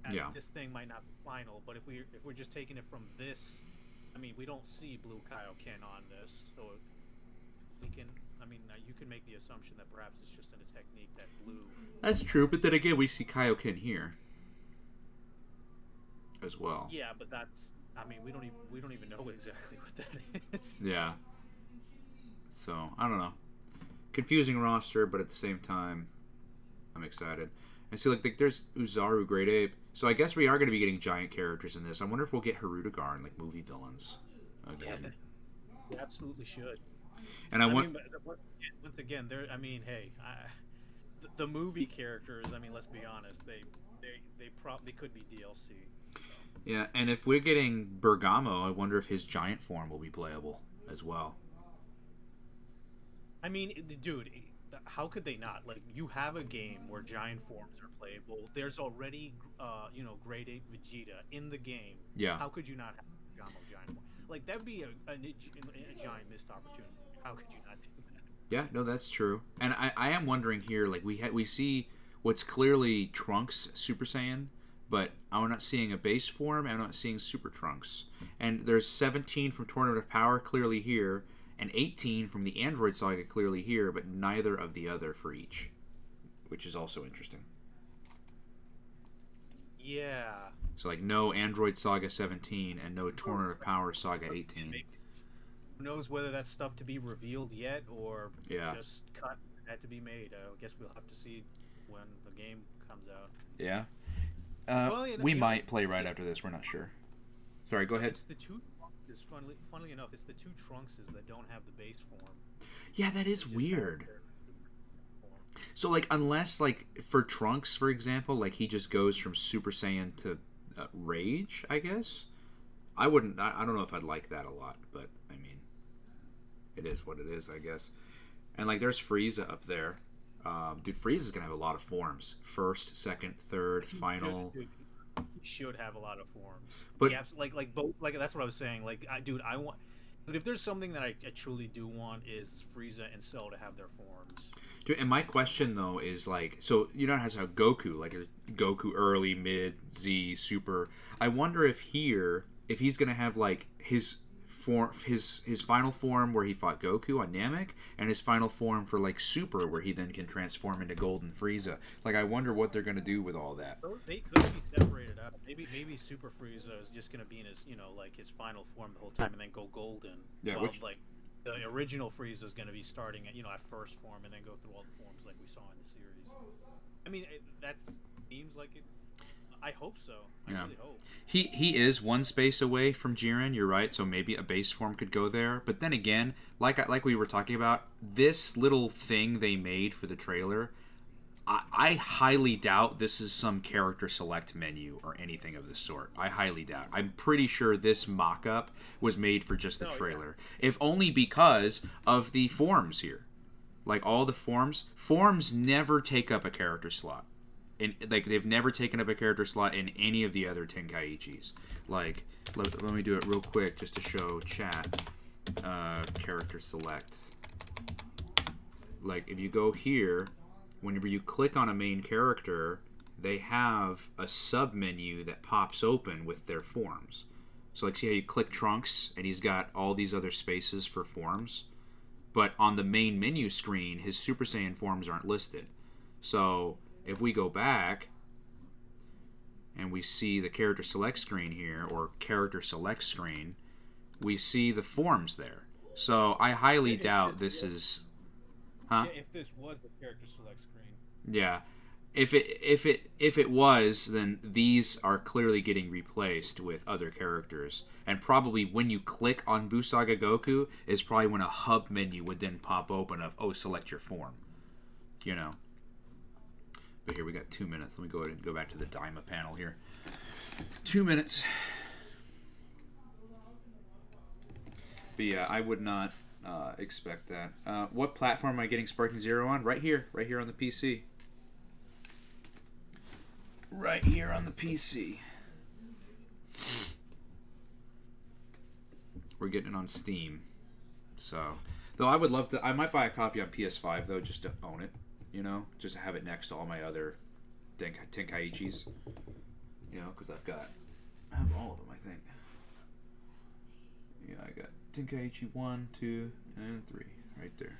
I mean, this thing might not be final, but if we're just taking it from this, I mean, we don't see Blue Kaioken on this, so we can. I mean, you can make the assumption that perhaps it's just in a technique that Blue. That's true, but then again, we see Kaioken here as well. Yeah, but that's. I mean, we don't even know exactly what that is. Yeah. So I don't know. Confusing roster, but at the same time, I'm excited. I see like there's Uzaru Great Ape. So I guess we are going to be getting giant characters in this. I wonder if we'll get Hirudegarn, like movie villains again. Yeah, we absolutely should. And I want. Once again, there. I mean, hey, the movie characters. I mean, let's be honest. They probably could be DLC. So. Yeah, and if we're getting Bergamo, I wonder if his giant form will be playable as well. I mean, dude, how could they not? Like, you have a game where giant forms are playable. There's already, Grade 8 Vegeta in the game. Yeah. How could you not have Bergamo giant form? Like, that'd be a giant missed opportunity. How could you not do that? Yeah, no, that's true. And I am wondering here, like, we see what's clearly Trunks Super Saiyan, but I'm not seeing a base form, and I'm not seeing Super Trunks. And there's 17 from Tournament of Power clearly here, and 18 from the Android Saga clearly here, but neither of the other for each, which is also interesting. Yeah. So like no Android Saga 17 and no Tournament of Power Saga 18. Maybe. Who knows whether that's stuff to be revealed yet or Yeah. just cut had to be made. I guess we'll have to see when the game comes out. Yeah. Funnily enough, We you know, might play right after this. We're not sure. Sorry, go ahead. It's the two. Funnily enough, it's the two Trunkses that don't have the base form. Yeah, that is They just weird. have their form. So like, unless like for Trunks, for example, like he just goes from Super Saiyan to Rage, I guess. I wouldn't. I don't know if I'd like that a lot, but I mean, it is what it is, I guess. And like, there's Frieza up there. Dude, Frieza's gonna have a lot of forms. First, second, third, final. Dude, he should have a lot of forms. But He like both. Like that's what I was saying. Like, I want. But if there's something that I truly do want is Frieza and Cell to have their forms. dude, and my question though is like, so you know how it's how Goku, like Goku early, mid, Z, super. I wonder if he's gonna have like his form, his final form where he fought Goku on Namek, and his final form for like Super, where he then can transform into Golden Frieza. Like, I wonder what they're gonna do with all that. They could be separated out. Maybe Super Frieza is just gonna be in his like his final form the whole time and then go golden. Yeah, while, which like the original Frieza is gonna be starting at at first form and then go through all the forms like we saw in the series. I mean, that seems like it. I hope so. I really hope. He is one space away from Jiren, you're right, so maybe a base form could go there. But then again, like we were talking about, this little thing they made for the trailer, I highly doubt this is some character select menu or anything of the sort. I highly doubt. I'm pretty sure this mock-up was made for just the trailer. Yeah. If only because of the forms here. Like, all the forms never take up a character slot. Like, they've never taken up a character slot in any of the other Tenkaichis. Like, let me do it real quick just to show chat. Character select. Like, if you go here, whenever you click on a main character, they have a sub-menu that pops open with their forms. So, like, see how you click Trunks, and he's got all these other spaces for forms? But on the main menu screen, his Super Saiyan forms aren't listed. So if we go back and we see the character select screen here, or character select screen, we see the forms there. So I highly doubt this is... Huh? Yeah, if this was the character select screen. Yeah. If it was, then these are clearly getting replaced with other characters. And probably when you click on Busaga Goku is probably when a hub menu would then pop open of, oh, select your form. You know. But here we got 2 minutes. Let me go ahead and go back to the DAIMA panel here. 2 minutes. But yeah, I would not expect that. What platform am I getting Sparking Zero on? Right here on the PC. Right here on the PC. We're getting it on Steam. So, though I would love to, I might buy a copy on PS5 though, just to own it. You know, just to have it next to all my other Tenkaichis. You know, because I have all of them, I think. Yeah, I got Tenkaichi 1, 2, and 3 right there.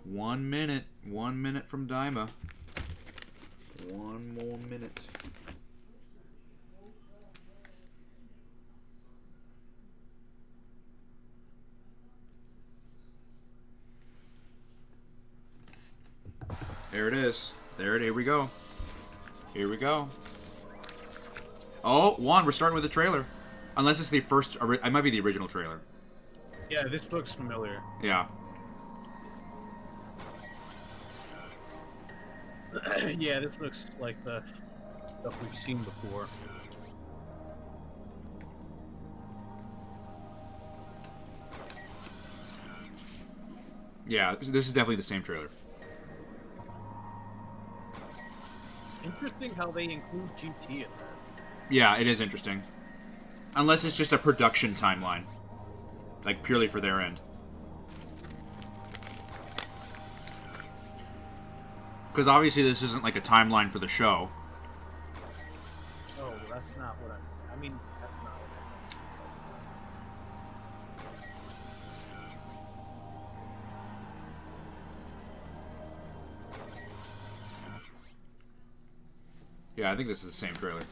1 minute. 1 minute from DAIMA. One more minute. There it is. Here we go. Here we go. Oh, Juan, we're starting with the trailer. Unless it's the first... It might be the original trailer. Yeah, this looks familiar. Yeah. Yeah, this looks like the stuff we've seen before. Yeah, this is definitely the same trailer. Interesting how they include GT in there. Yeah, it is interesting. Unless it's just a production timeline. Like, purely for their end. Because obviously this isn't like a timeline for the show. Oh, that's not what I'm saying. I mean, that's not what I'm Yeah, I think this is the same trailer.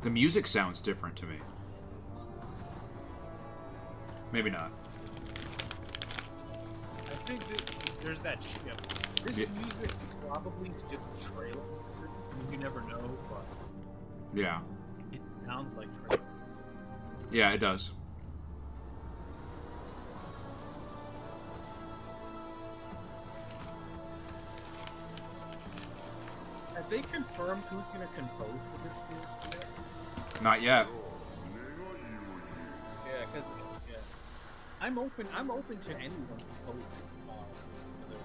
The music sounds different to me. Maybe not. I think that there's that shift. This Yeah. music is probably just a trailer. I mean, you never know, but Yeah. it sounds like trailer. Yeah, it does. Have they confirmed who's going to compose for this music yet? Not yet. Yeah, because I'm open to anyone composing for this.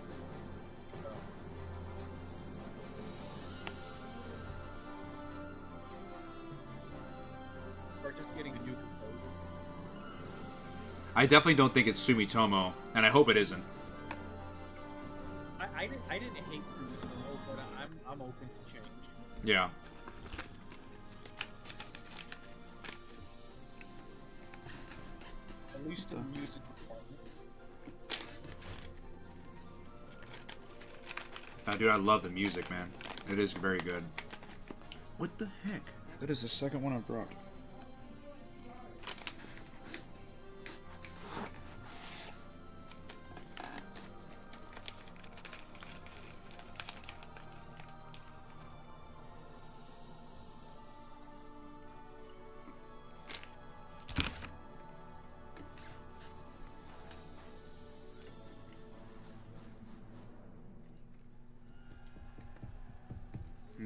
Or just getting a new composer. I definitely don't think it's Sumitomo, and I hope it isn't. I didn't hate Sumitomo, but I'm open to change. Yeah. At least in the music department. Dude, I love the music, man. It is very good. What the heck? That is the second one I've brought.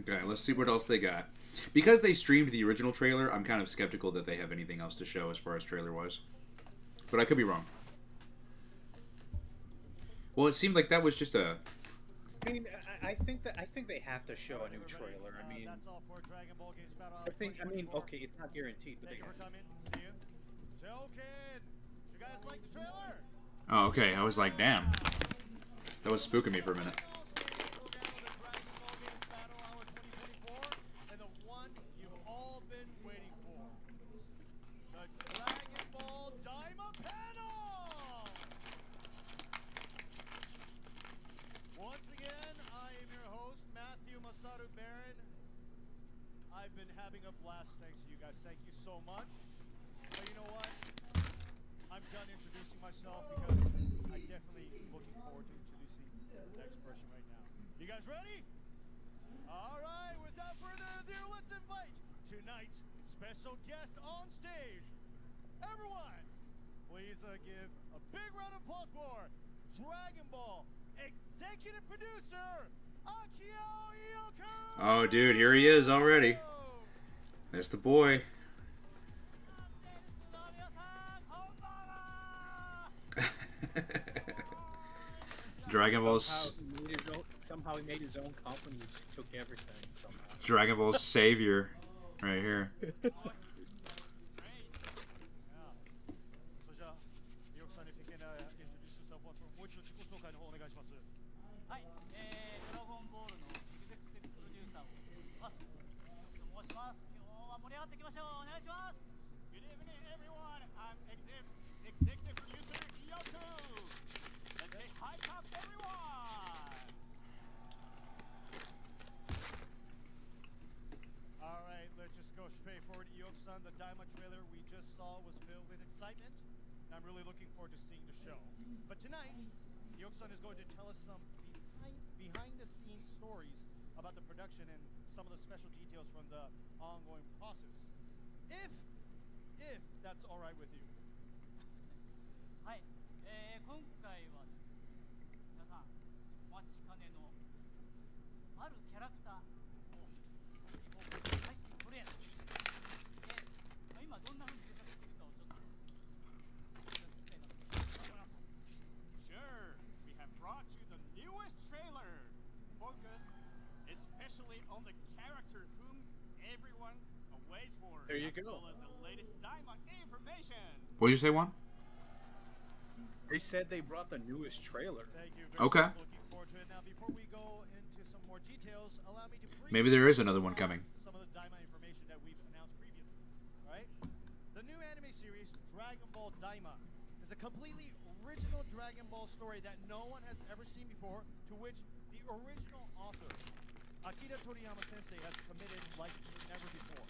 Okay, let's see what else they got. Because they streamed the original trailer, I'm kind of skeptical that they have anything else to show as far as trailer-wise. But I could be wrong. Well, it seemed like that was just a... I mean, I think they have to show a new trailer. I mean, That's all for Dragon Ball Games Battle Hour I mean, 2024. okay, it's not guaranteed, but Thank they you for coming. See you. Joking. You guys like the trailer? Oh, okay. I was like, damn. That was spooking me for a minute. And the one you've all been waiting for. The Dragon Ball DAIMA panel! Once again, I am your host, Matthew Masaru Baron. I've been having a blast thanks to you guys. Thank you so much. But you know what? I'm done introducing myself because I'm definitely looking forward to introducing the next person right now. You guys ready? All right, without further ado, let's invite tonight's special guest on stage. Everyone, please give a big round of applause for Dragon Ball executive producer, Akio Iyoko! Oh, dude, here he is already. That's the boy. Dragon Ball's... Somehow he made his own company, took everything somehow. Dragon Ball's savior. Right here. それじゃあ、井岡さんに if you can introduce yourself once more. もう一度自己紹介の方お願いします。はい、ドラゴンボールのエグゼクティブプロデューサーをしています。と申します。今日は盛り上がっていきましょう。お願いします。Good evening, everyone. I'm executive producer Yoko. Let's say hi, up, everyone. All right, let's just go straight forward. Iyoko-san, the DAIMA trailer we just saw was filled with excitement. And I'm really looking forward to seeing the show. But tonight, Iyoko-san is going to tell us some behind-the-scenes stories about the production and some of the special details from the ongoing process. If that's all right with you. はい、今回はですね、皆さんお待ちかねのあるキャラクターを配信トレーラーで、今どんな風に制作しているかをちょっとお知らせしたいなと思います。Sure, we have brought you the newest trailer, focused especially on the character whom everyone awaits for, There you as go. well as the latest DAIMA information. What did you say, Juan? They said they brought the newest trailer. Thank you very Okay. much. Looking forward to it. Now, before we go into some more details, allow me to briefly Maybe there is another one coming. some of the DAIMA information that we've announced previously. All right? The new anime series, Dragon Ball DAIMA, is a completely original Dragon Ball story that no one has ever seen before, to which the original author, Akira Toriyama Sensei, has committed like never before.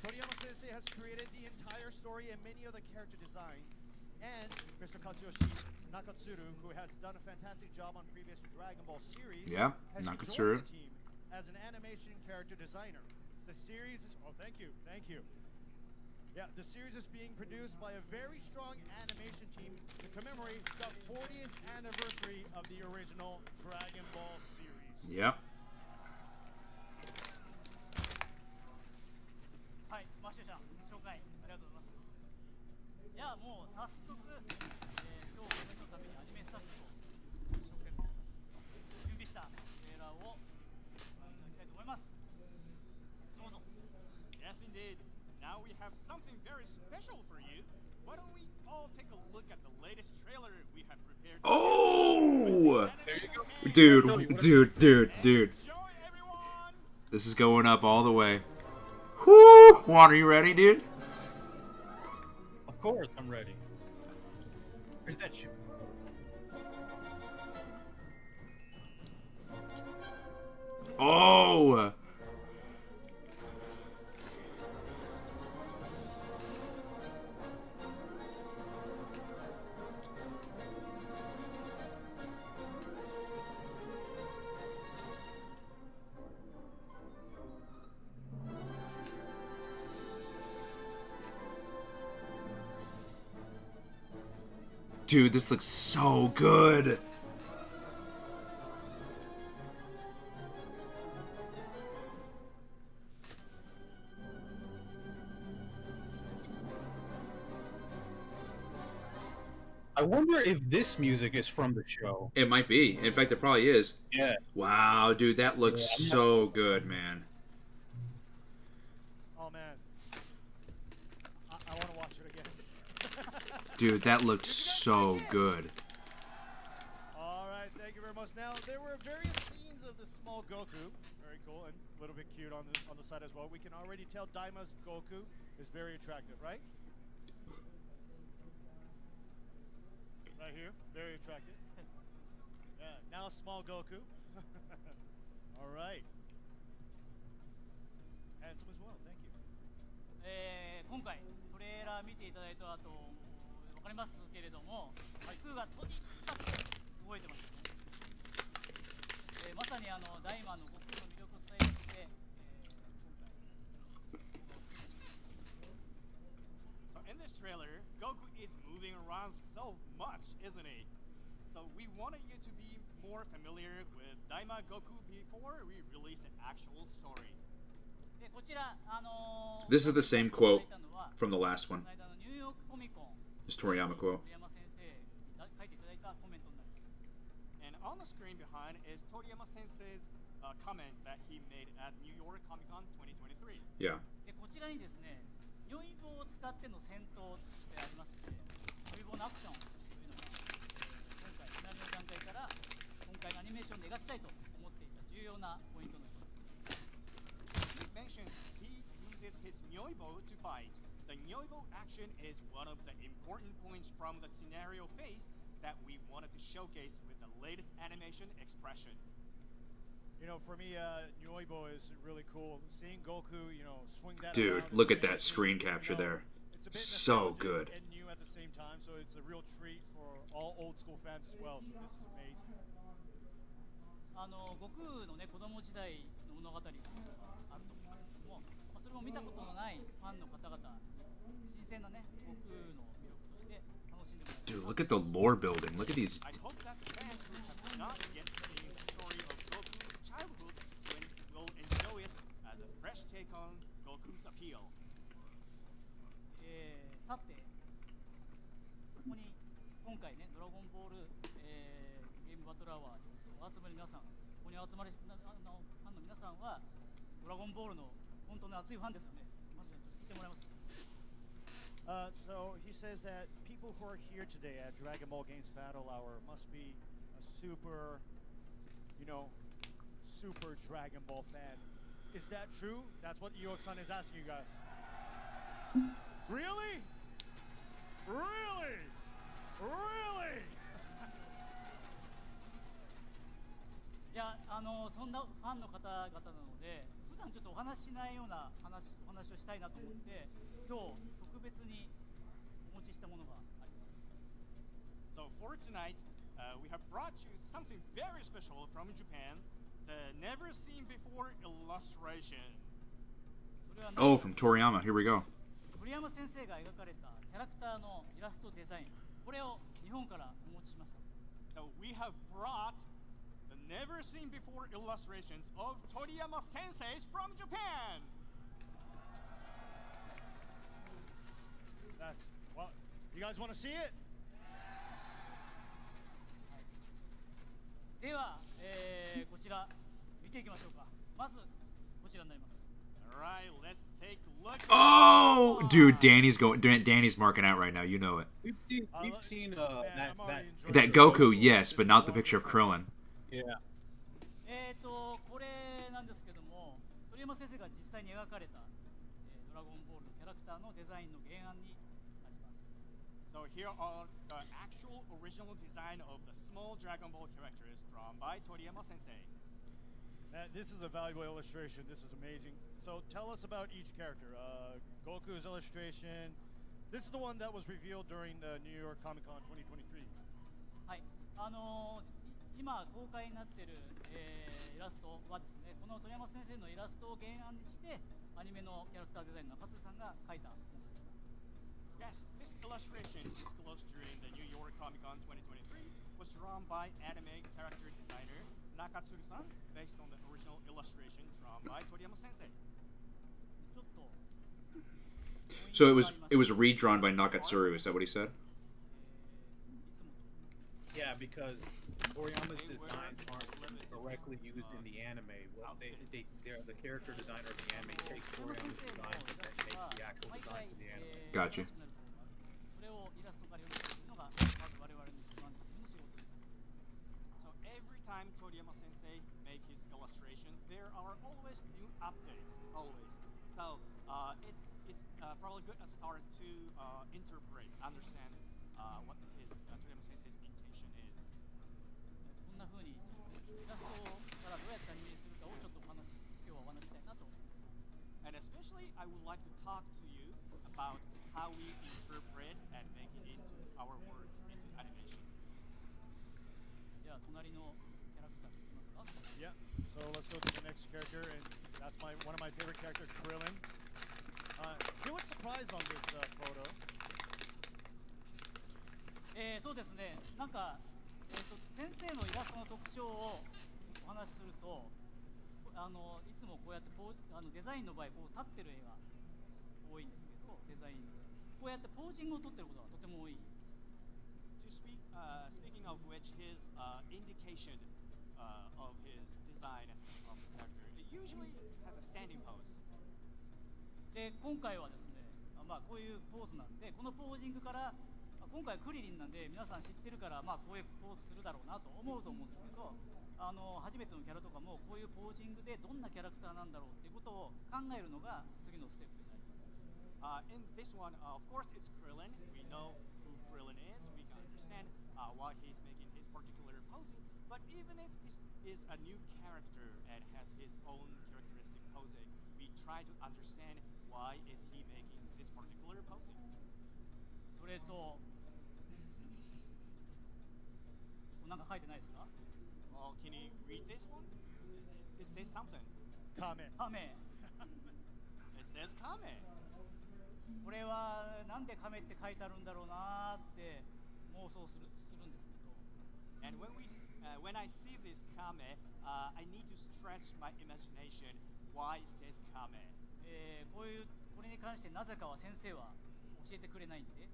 Toriyama Sensei has created the entire story and many of the character designs, and Mr. Katsuyoshi Nakatsuru, who has done a fantastic job on previous Dragon Ball series, Yeah, has Nakatsuru. joined the team as an animation character designer. The series is thank you. Yeah, the series is being produced by a very strong animation team to commemorate the 40th anniversary of the original Dragon Ball series. Yep. はい、マッシュちゃん、紹介ありがとうございます。じゃあもう早速、今日この日のためにアニメスタッフと一生懸命準備したトレーラーをご覧いただきたいと思います。どうぞ。 Yes, indeed. Now we have something very special for you. Why don't we all take a look at the latest trailer we have prepared? Oh! There you go. Dude. Enjoy, everyone! This is going up all the way. Whoo! Juan, are you ready, dude? Of course, I'm ready. Where's that shit? Oh! Dude, this looks so good. I wonder if this music is from the show. It might be. In fact, it probably is. Yeah. Wow, dude, that looks Yeah, so good, man. Oh man, I want to watch it again. Dude, that looked so good. All right, thank you very much. Now there were various scenes of the small Goku, very cool and a little bit cute on the side as well. We can already tell Daima's Goku is very attractive, right? Right here, very attractive. Yeah, now small Goku. All right. Handsome as well, thank you. 今回トレーラー見ていただいた後分かりますけれども、服がとにかく動いてます、まさにダイマの悟空の魅力を伝えるて、So in this trailer, Goku is moving around so much, isn't he? So we wanted you to be more familiar with Daima Goku before we release the actual story. でこちらThis is the same quote from the last one. この間のニューヨークコミコン This Toriyama quote. 鳥山先生に書いていただいたコメントになります。 And on the screen behind is Toriyama Sensei's comment that he made at New York Comic Con 2023. Yeah. でこちらにですね、如意棒を使っての戦闘ってありまして、如意棒のアクションというのが今回シナリオ段階から今回のアニメーションで描きたいと思っていた重要なポイントになります。 He mentions he uses his Nyoibo to fight. The Nyoibo action is one of the important points from the scenario phase that we wanted to showcase with the latest animation expression. You know, for me, Nyoibo is really cool. Seeing Goku, you know, swing that Dude, around look is at that amazing. screen capture You know, there. It's a bit So nostalgic good. and new at the same time, so it's a real treat for all old school fans as well. So this is amazing. 悟空のね子供時代の物語があると思うんですけども、それも見たことのないファンの方々、新鮮なね悟空の魅力として楽しんでもらえ Dude, look at the lore building. Look at these. I hope that fans who have not yet seen the story of Goku's childhood will enjoy it as a fresh take on Goku's appeal. さて、ここに今回ね、ドラゴンボール、ゲームバトルアワーにお集まりの皆さん、ここにお集まりファンの皆さんは、ドラゴンボールの本当の熱いファンですよね。いますよってもらえますか。 So he says that people who are here today at Dragon Ball Games Battle Hour must be a super, super Dragon Ball fan. Is that true? That's what Ioki-san is asking you guys. Really? Really? Really? いや、そんなファンの方々なので、普段ちょっとお話ししないようなお話をしたいなと思って、今日特別にお持ちしたものがあります。 So for tonight, we have brought you something very special from Japan, the never seen before illustration. それは Oh, from Toriyama. Here we go. 鳥山先生が描かれたキャラクターのイラストデザイン、これを日本からお持ちしました。 So we have brought the never seen before illustrations of Toriyama senseis from Japan. That's well. You guys want to see it? では、こちら見ていきましょうか。まずこちらになります。 All right, let's take a look. Oh, dude, Danny's marking out right now. You know it. We've seen Man, that I'm already enjoying That this. Goku, yes, but not the picture of Krillin. yeah. これなんですけども、鳥山先生が実際に描かれた、ドラゴンボールのキャラクターのデザインの原案になります。 So here are the actual original design of the small Dragon Ball characters drawn by Toriyama Sensei. This is a valuable illustration. This is amazing. So tell us about each character. Goku's illustration. This is the one that was revealed during the New York Comic Con 2023. はい、今公開になっている、イラストはですね、この鳥山先生のイラストを原案にしてアニメのキャラクターデザインの中津さんが描いたものでした。 Yes, this illustration disclosed during the New York Comic Con 2023 was drawn by anime character designer Nakatsuru-san, based on the original illustration drawn by Toriyama Sensei. ちょっと So it was redrawn by Nakatsuru. Is that what he said? いつもと Yeah, because Toriyama's designs aren't directly used in the anime. Well, they're the character designer of the anime takes 鳥山 Toriyama's 先生の designs and イラ then スト makes は the actual 毎 design 回、 for the anime. Gotcha. それをイラストから読むというのがまず我々の一番の仕事です。 So every time Toriyama Sensei make his illustration, there are always new updates, always. So it's probably good a start to interpret, understand what his Toriyama Sensei's intention is. こんな風にイラストからどうやってアニメにするかをちょっと今日はお話ししたいなと思います。 And especially, I would like to talk to you about how we interpret and make it into our work, into animation. では隣のキャラクターいきますか。 Yeah. So let's go to the next character, and that's one of my favorite characters, Krillin. He was surprised on this photo. そうですね。なんか、先生のイラストの特徴をお話しすると、いつもこうやってデザインの場合こう立ってる絵が多いんですけど、デザインでこうやってポージングを取ってることがとても多いです。 Speaking of which, his indication of his design of the character, it usually has a standing pose. で今回はですね、こういうポーズなんで、このポージングから今回クリリンなんで皆さん知ってるから、こういうポーズするだろうなと思うと思うんですけど、初めてのキャラとかもこういうポージングでどんなキャラクターなんだろうっていうことを考えるのが次のステップになります。In this one, of course, it's Krillin. We know who Krillin is. We can understand why he's making his particular posing. But even if this is a new character and has his own characteristic posing, we try to understand why is he making this particular posing. それとなんか書いてないですか？ Well, can you read this one? It says something. Comment. カメ。 It says Kame. これはなんでカメって書いてあるんだろうなーって妄想するんですけど。 And when I see this Kame, I need to stretch my imagination. Why it says Kame? これに関してなぜかは先生は教えてくれないんで。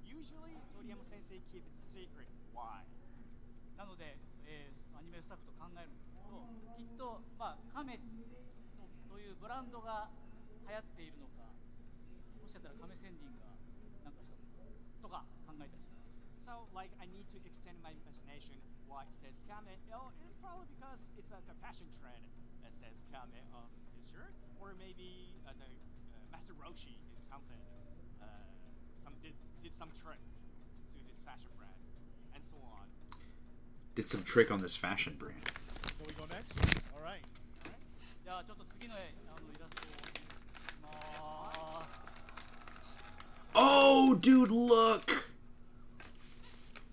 Usually, Toriyama Sensei keep it secret. Why? なので、アニメスタッフと考えるんですけど、きっと、カメというブランドが流行っているのか、しかしたら亀仙人がなんかしたとか考えたりします。 So, like, I need to extend my imagination why it says Kame. Oh, it's probably because it's the fashion trend that says Kame on his shirt. Or maybe Master Roshi did something, did some trick to this fashion brand, and so on. Did some trick on this fashion brand. So we go next? All right. じゃあちょっと次のイラストをまあ Oh, dude, look!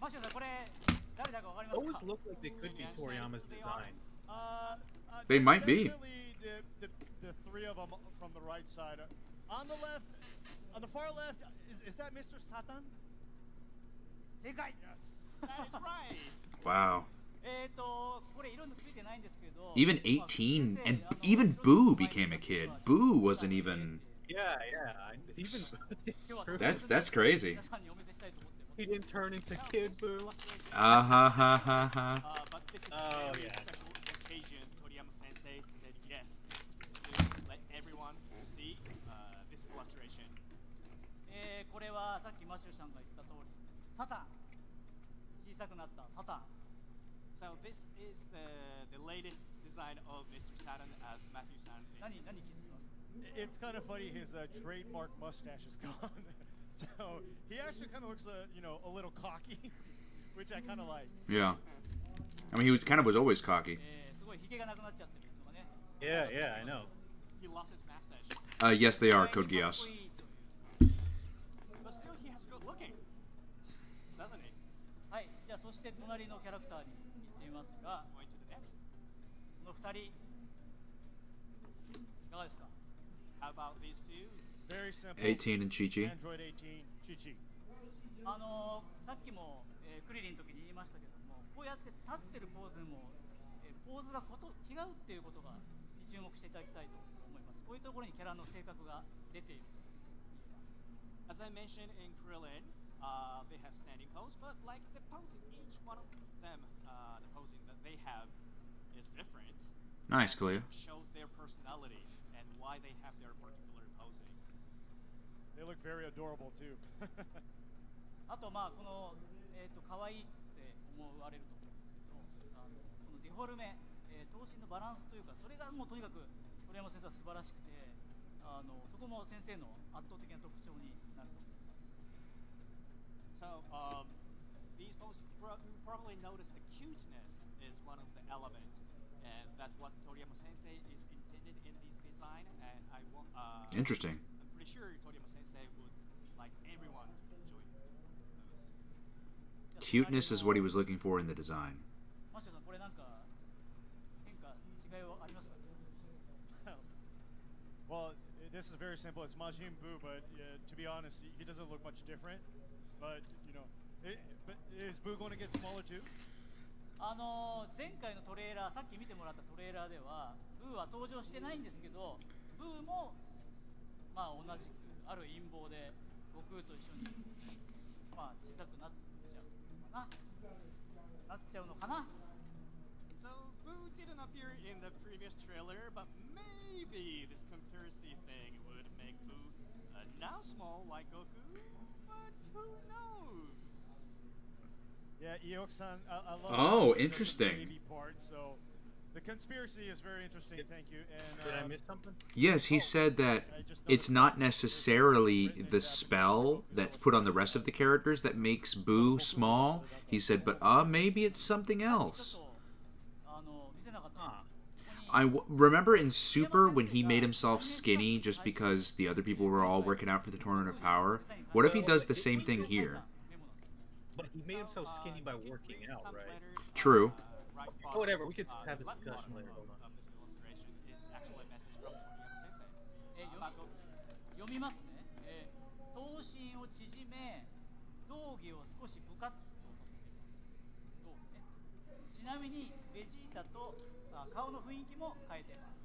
マシュさんこれ誰だかわかります Those か？ look like they could be Toriyama's design. They might be. Definitely the three of them from the right side. On the left, on the far left, is that Mr. Satan? 正解 Yes. That is right. Wow. これ色のついてないんですけど Even 18, and even Boo became a kid. Boo wasn't even... Yeah, even it's true. That's crazy. 皆さんにお見せしたいと思って He didn't turn into Kid Boo. Ah ha ha ha ha. But this is Oh, very yeah. special occasion. Toriyama Sensei said yes to let everyone see this illustration. これはさっきマシューさんが言った通りサタン小さくなったサタン So this is the latest design of Mr. Saturn as Matthew-san. 何気づきます It's kind of funny. His trademark mustache is gone, so he actually kind of looks, a little cocky, which I kind of like. Yeah. I mean, he was always cocky. すごいヒゲがなくなっちゃってるのがね Yeah, I know. He lost his mustache. Yes, they are, かっ Code こいい Geass. という But still, he has good looking, doesn't he? はいじゃあそして隣のキャラクターに行ってみますが Going to the next. この2人いかがですか How about these two? Very simple. 18 and Chi-Chi. Android 18, Chi-Chi. さっきも、クリリンの時に言いましたけどもこうやって立ってるポーズも、ポーズが違うっていうことがに注目していただきたいと思いますこういうところにキャラの性格が出ていると言えます As I mentioned in Krillin, they have standing pose, but like the posing, each one of them, the posing that they have is different. Nice, Kalia. Shows their personality and why they have their particular posing. They look very adorable too. あとまあこの可愛いって思われると思うんですけどこのデフォルメ、頭身のバランスというかそれがもうとにかく鳥山先生は素晴らしくてそこも先生の圧倒的な特徴になると思います So, these poses, you probably notice the cuteness is one of the elements, and that's what Toriyama Sensei is intended in this design. And I want, Interesting. I'm pretty sure Toriyama Sensei would like everyone to enjoy those. Cuteness is what he was looking for in the design. マシューさんこれなんか変化違いはありますかね Well, this is very simple. It's Majin Buu, but to be honest, he doesn't look much different. But but is Buu going to get smaller too? 前回のトレーラーさっき見てもらったトレーラーではブーは登場してないんですけどブーもまあ同じくある陰謀で悟空と一緒にまあ小さくなっちゃうのかな So Boo didn't appear in the previous trailer, but maybe this conspiracy thing would make Boo now small like Goku. But who knows? Yeah, Eok-san, I love Oh, the interesting. baby part. So the conspiracy is very interesting. Thank you. And Did I miss something? Yes, he said that it's not necessarily the spell that's put on the rest of the characters that makes Boo small. He said, but maybe it's something ちょっ else. と見せなかったんですけどここに Remember in Super when he made himself skinny just because the other people were all working out for the Tournament of Power? What if he does the same thing here? But he made himself skinny by working out, Some right? letters, True. right Oh, whatever, we could bottom, have this left discussion bottom later, hold on. of this illustration is actually a message from Toriyama Sensei. 読 About Goku. みますね、頭身を縮め道着を少しブカッとさせています道着ねちなみにベジータと顔の雰囲気も変えています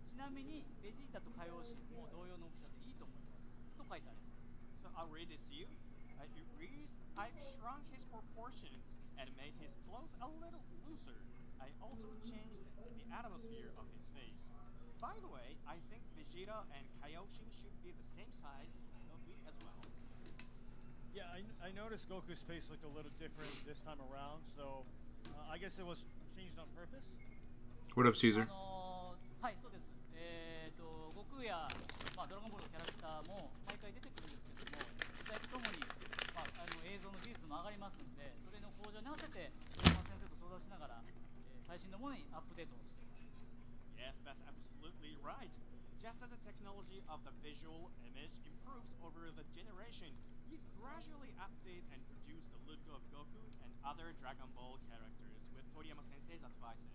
ちなみにベジータと海王神も同様の大きさでいいと思いますと書いてあります So I'll read this to you. It reads, I've shrunk his proportions and made his clothes a little looser. I also changed the atmosphere of his face. by the way, I think Vegeta and Kaioshin should be the same size as Goku as well. Yeah, I noticed Goku's face looked a little different this time around, so I guess it was changed on purpose. What up, Caesar? はい、そうです。悟空や、ドラゴンボールのキャラクターも毎回出てくるんですけども、時代とともに、映像の技術も上がりますので、それの向上に合わせて、鳥山先生と相談しながら、最新のものにアップデートをしています。Yes, that's absolutely right. Just as the technology of the visual image improves over the generation, we gradually update and produce the look of Goku and other Dragon Ball characters with Toriyama Sensei's advices.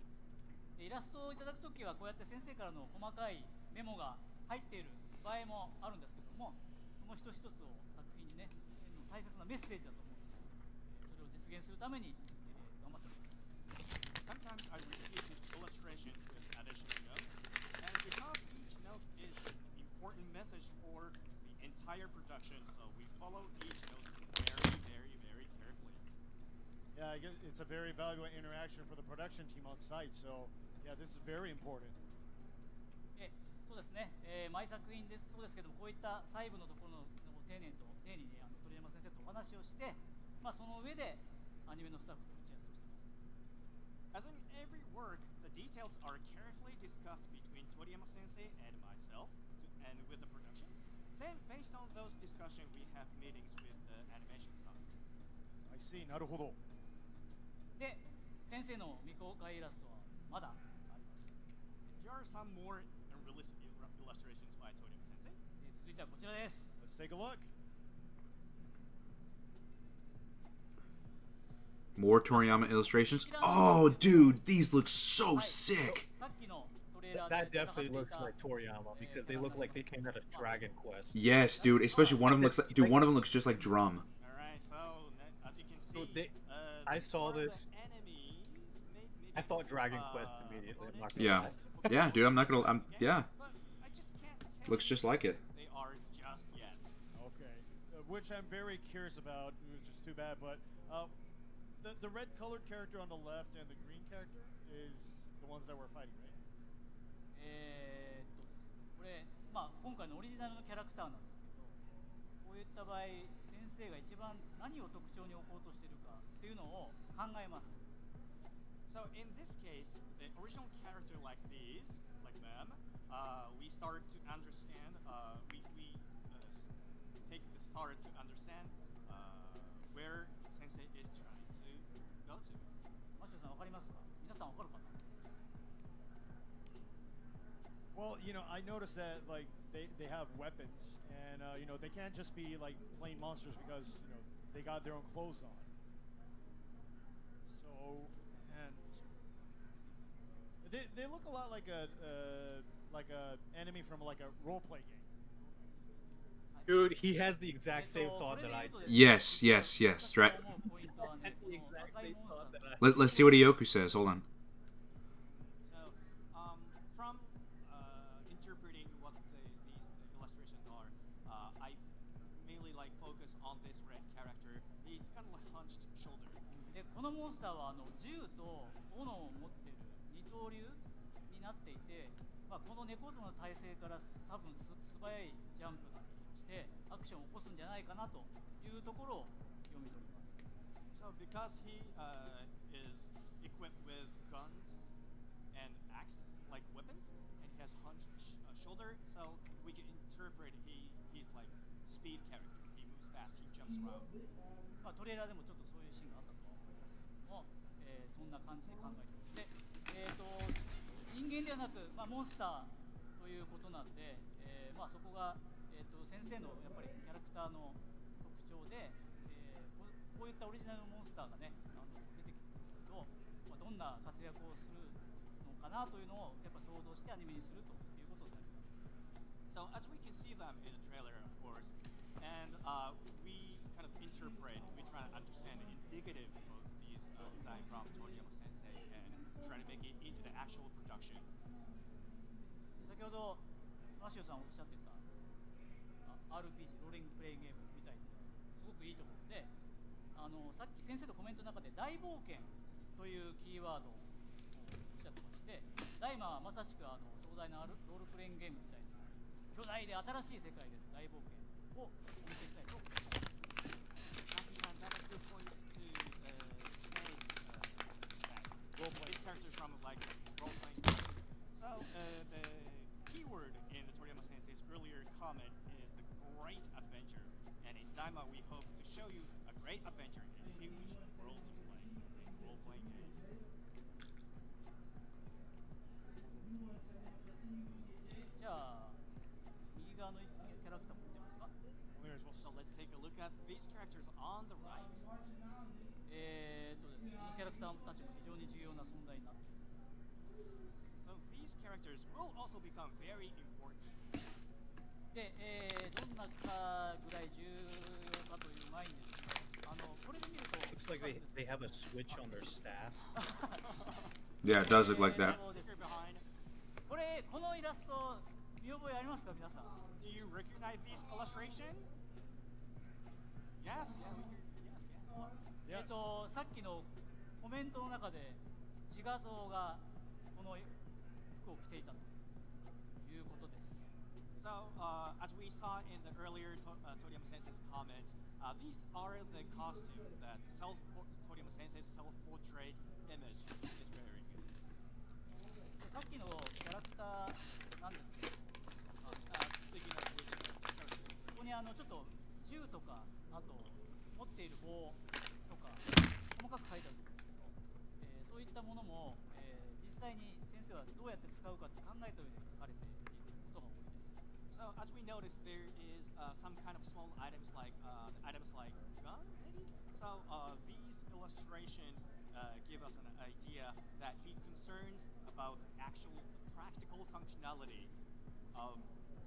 イラストをいただくときはこうやって先生からの細かいメモが入っている場合もあるんですけども、その一つ一つを作品にね、大切なメッセージだと思うので、それを実現するために、頑張っております。Sometimes I receive his illustrations with additional notes, and because each note is an important message for the entire production, so we follow each note very carefully. Yeah, I guess it's a very valuable interaction for the production team on site, so yeah, this is very important. そうですね、毎作品ですそうですけども、こういった細部のところの丁寧に鳥山先生とお話をして、その上でアニメのスタッフと打ち合わせをしています。As in every work, the details are carefully discussed between Toriyama Sensei and myself, and with the production. Then, based on those discussions, we have meetings with the animation staff. I see. なるほど。で、先生の未公開イラストはまだあります。Here are some more unreleased illustrations by Toriyama Sensei. 続いてはこちらです。Let's take a look. More Toriyama illustrations. Oh, dude, these look so sick. That definitely looks like Toriyama because they look like they came out of Dragon Quest. Yes, dude. Especially one of them looks like, dude. One of them looks just like Drum. All right, so as you can So see, I saw this. I thought Dragon Quest immediately. I'm not gonna Yeah, lie. yeah, dude. I'm not gonna. Yeah, but I just can't tell looks just like it. they are just yet. Okay, which I'm very curious about, which is too bad, but the red colored character on the left and the green character is the ones that we're fighting, right? これ、今回のオリジナルのキャラクターなんですけど、こういった場合、先生が一番何を特徴に置こうとしているかっていうのを考えます。So in this case, the original character like these, like them, we start to understand. We take the start to understand where Sensei is trying to go to. マシューさんわかりますか？皆さんわかるかな？ Well, I noticed that like they have weapons, and they can't just be like plain monsters because they got their own clothes on. So, and they look a lot like a enemy from like a role play game. Dude, he has the exact same thought that I did. Yes. He has the exact same thought that I did. Let's see what Ioku says. Hold on. So, from interpreting what these illustrations are, I mainly like focus on this red character. He's kind of like hunched shoulder. で、このモンスターは銃と斧を持っている二刀流になっていて、この猫背の体勢から多分素早いジャンプだったりしてアクションを起こすんじゃないかなというところを読み取ります。So because he is equipped with guns and axe-like weapons, and he has hunched shoulder, so we can interpret he's like speed character. He moves fast, he jumps around. トレーラーでもちょっとそういうシーンがあったとは思いますけれども、そんな感じで考えていて、人間ではなく、モンスターということなんで、そこが、先生のやっぱりキャラクターの特徴で、こういったオリジナルのモンスターがね、出てくると、どんな活躍をするのかなというのをやっぱ想像してアニメにするということになります。So as we can see them in the trailer, of course, and we kind of interpret, we try to understand the indicative of these design from Toriyama Sensei and try to make it into the actual production. 先ほどマシューさんおっしゃってた RPG ローリングプレイングゲームみたいですごくいいと思うので、さっき先生のコメントの中で大冒険というキーワードをおっしゃってたとかして、ダイマはまさしく壮大なロールプレイングゲームみたいな巨大で新しい世界での大冒険をお見せしたいと思います。That's a good point to say role-playing characters from like role-playing games. So the keyword in the Toriyama Sensei's earlier comment is the great adventure, and in Daima we hope to show you a great adventure in a huge world to play in role-playing game. じゃあ右側のキャラクター持ってますか？ So let's take a look at these characters on the right. ですね、このキャラクターたちも非常に重要な存在になっています。 So these characters will also become very important. で、どんなかぐらい重要かという前にですね、これで見ると Looks like they have a switch on their staff. Yeah, it does look like that. そうですね。このイラスト見覚えありますか皆さん？ Do you recognize this illustration? Yes, yeah, yes, yeah. さっきのコメントの中で自画像がこの服を着ていたということです。 So, as we saw in the earlier Toriyama Sensei's comment, these are the costumes that Toriyama Sensei's self-portrait image is wearing. でさっきのキャラクターなんですけど、Speaking of which, ここにちょっと銃とかあと持っている棒とか細かく書いてあるんですけど、そういったものも、実際に先生はどうやって使うかって考えた上で書かれていることが多いです。 So, as we noticed, there is some kind of small items like gun, maybe. So, these illustrations give us an idea that he concerns about actual practical functionality of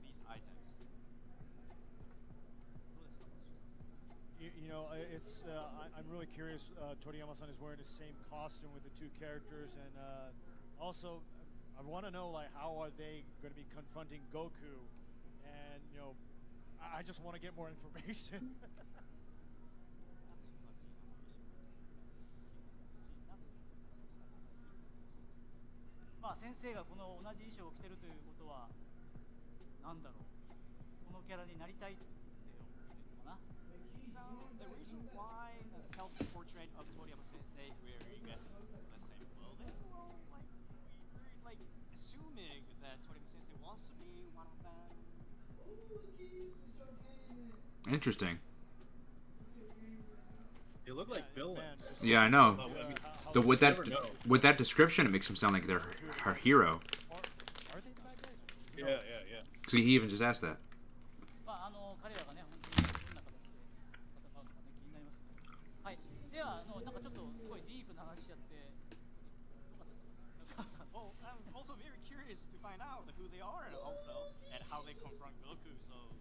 these items. どうですか？ You know, I'm really curious. Toriyama-san is wearing the same costume with the two characters, and also, I want to know like how are they going to be confronting Goku, and you know, I just want to get more information. まあ先生がこの同じ衣装を着てるということはなんだろう、このキャラになりたいって思ってるのかな。 So, the reason why the self-portrait of Toriyama Sensei wearing the same clothing, well, we're like assuming that Toriyama Sensei wants to be one of them. Interesting. They look like villains. Yeah, I know. Well, I mean, With you never know. that description, it makes them sound like they're her hero. Are they the bad guys? Yeah, yeah, yeah. See, he even just asked that. まあ彼らがね本当にどんな形で戦うのかね気になりますね。はい。ではなんかちょっとすごいディープな話しちゃってよかったですか？ Well, I'm also very curious to find out who they are and how they confront Goku. So,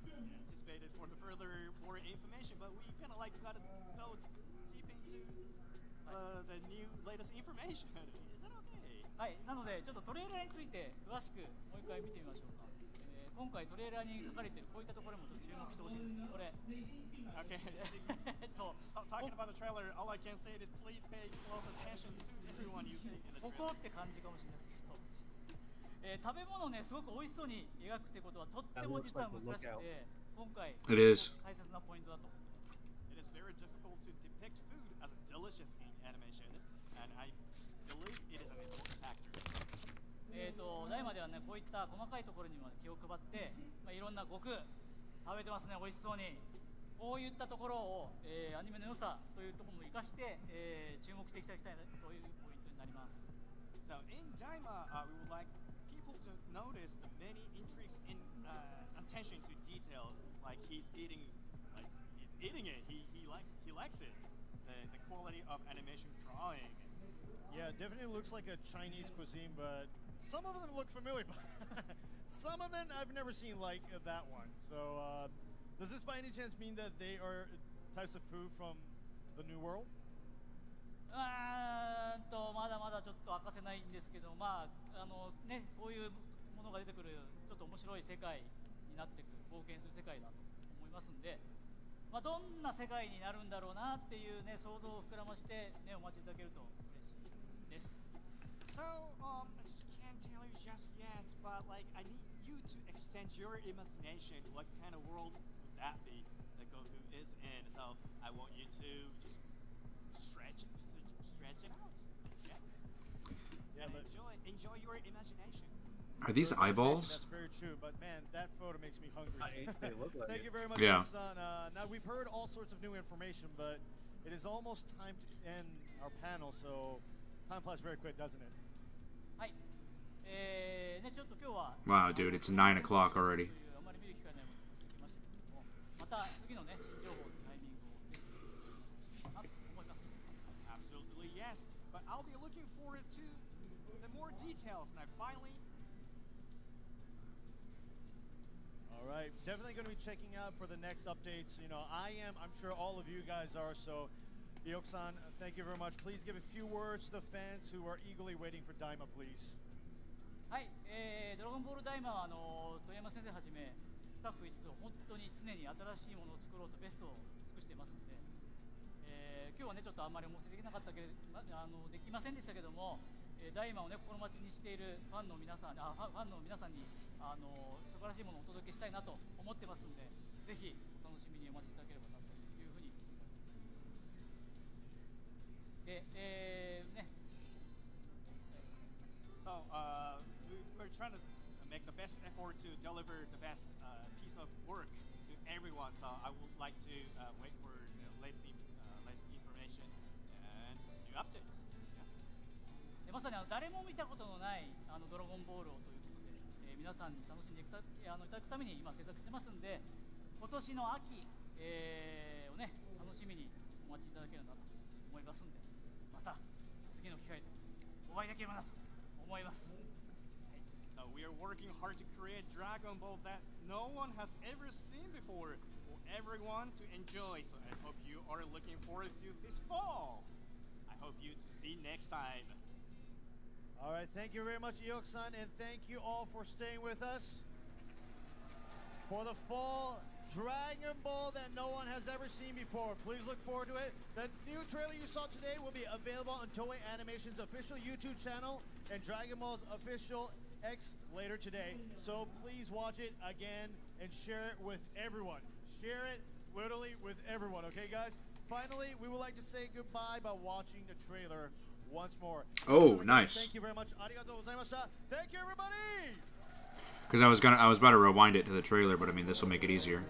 anticipated for the further more information, but we kind of like gotta go deep into the new latest information. Is that okay? はい。なのでちょっとトレーラーについて詳しくもう一回見てみましょうか。今回トレーラーに書かれているこういったところもちょっと注目してほしいんですけど、これ Okay. Talking about the trailer, all I can say is please pay close attention to everyone you see in the こ trailer. こって感じかもしれないですけど、食べ物をねすごく美味しそうに描くってことはとっても実は難しくて、今回 It is. 大切なポイントだと思ってます。 It is very difficult to depict food as delicious in animation, and I believe it is an important factor. ダイマではねこういった細かいところにまで気を配って、いろんな悟空食べてますね美味しそうに。こういったところを、アニメの良さというところも生かして、注目していただきたいというポイントになります。 So in DAIMA, we would like people to notice the many intrigues in attention to details, like he's eating it. He likes it. The quality of animation drawing. Yeah, it definitely looks like a Chinese cuisine, but some of them look familiar. Some of them I've never seen like that one. So, does this by any chance mean that they are types of food from the New World? まだまだちょっと明かせないんですけど、こういうものが出てくるちょっと面白い世界になっていく冒険する世界だと思いますんで、どんな世界になるんだろうなっていうね想像を膨らましてねお待ちいただけると嬉しいです。So, I just can't tell you just yet, but like, I need you to extend your imagination. What kind of world would that be that Goku is in? So, I want you to just stretch it out. Yeah. Yeah, And but enjoy your imagination. Are these eyeballs? That's very true, but man, that photo makes me hungry. They look like Thank it. you very much, Yeah. son. Now we've heard all sorts of new information, but it is almost time to end our panel, so time flies very quick, doesn't it? はい。ね、ちょっと今日は Wow, dude, it's 9 o'clock already. あまり見る機会ないものを聞きましたけれども、また次のね新情報のタイミングをぜひかなと思います。 Absolutely yes, but I'll be looking forward to the more details. Now, finally. All right, definitely going to be checking out for the next updates. You know, I am. I'm sure all of you guys are. So, Ioki-san, thank you very much. Please give a few words to the fans who are eagerly waiting for DAIMA, please. はい、ドラゴンボールダイマは富山先生はじめスタッフ一同本当に常に新しいものを作ろうとベストを尽くしていますので、今日はねちょっとあんまりお見せできなかったけれどできませんでしたけども、ダイマをね心待ちにしているファンの皆さんに素晴らしいものをお届けしたいなと思ってますので、ぜひお楽しみにお待ちいただければなというふうに思います。で、ね。So, we're trying to make the best effort to deliver the best piece of work to everyone. So, I would like to wait for the latest information and new updates. Yeah. でまさに誰も見たことのないドラゴンボールをということで、皆さんに楽しんでいただくために今制作してますんで、今年の秋、をね楽しみにお待ちいただけるなと思いますんで、また次の機会でお会いできればなと思います。So we are working hard to create Dragon Ball that no one has ever seen before for everyone to enjoy. So I hope you are looking forward to this fall. I hope you to see next time. All right, thank you very much, Ioki-san, and thank you all for staying with us for the fall Dragon Ball that no one has ever seen before. Please look forward to it. The new trailer you saw today will be available on Toei Animation's official YouTube channel and Dragon Ball's official X later today. So please watch it again and share it with everyone. Share it literally with everyone, okay, guys? Finally, we would like to say goodbye by watching the trailer once more. Oh, nice. Thank you very much. Arigatou gozaimashita. Thank you, everybody. Because I was about to rewind it to the trailer, but I mean this will make it easier.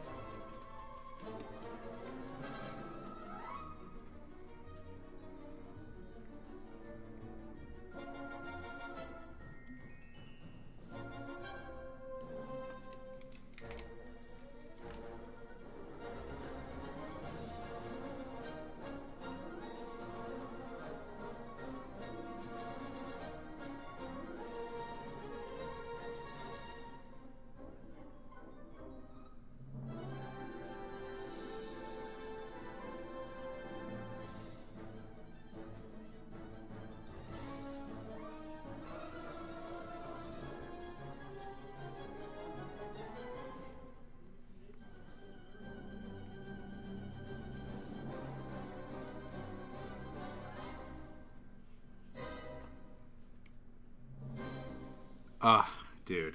Ah, dude.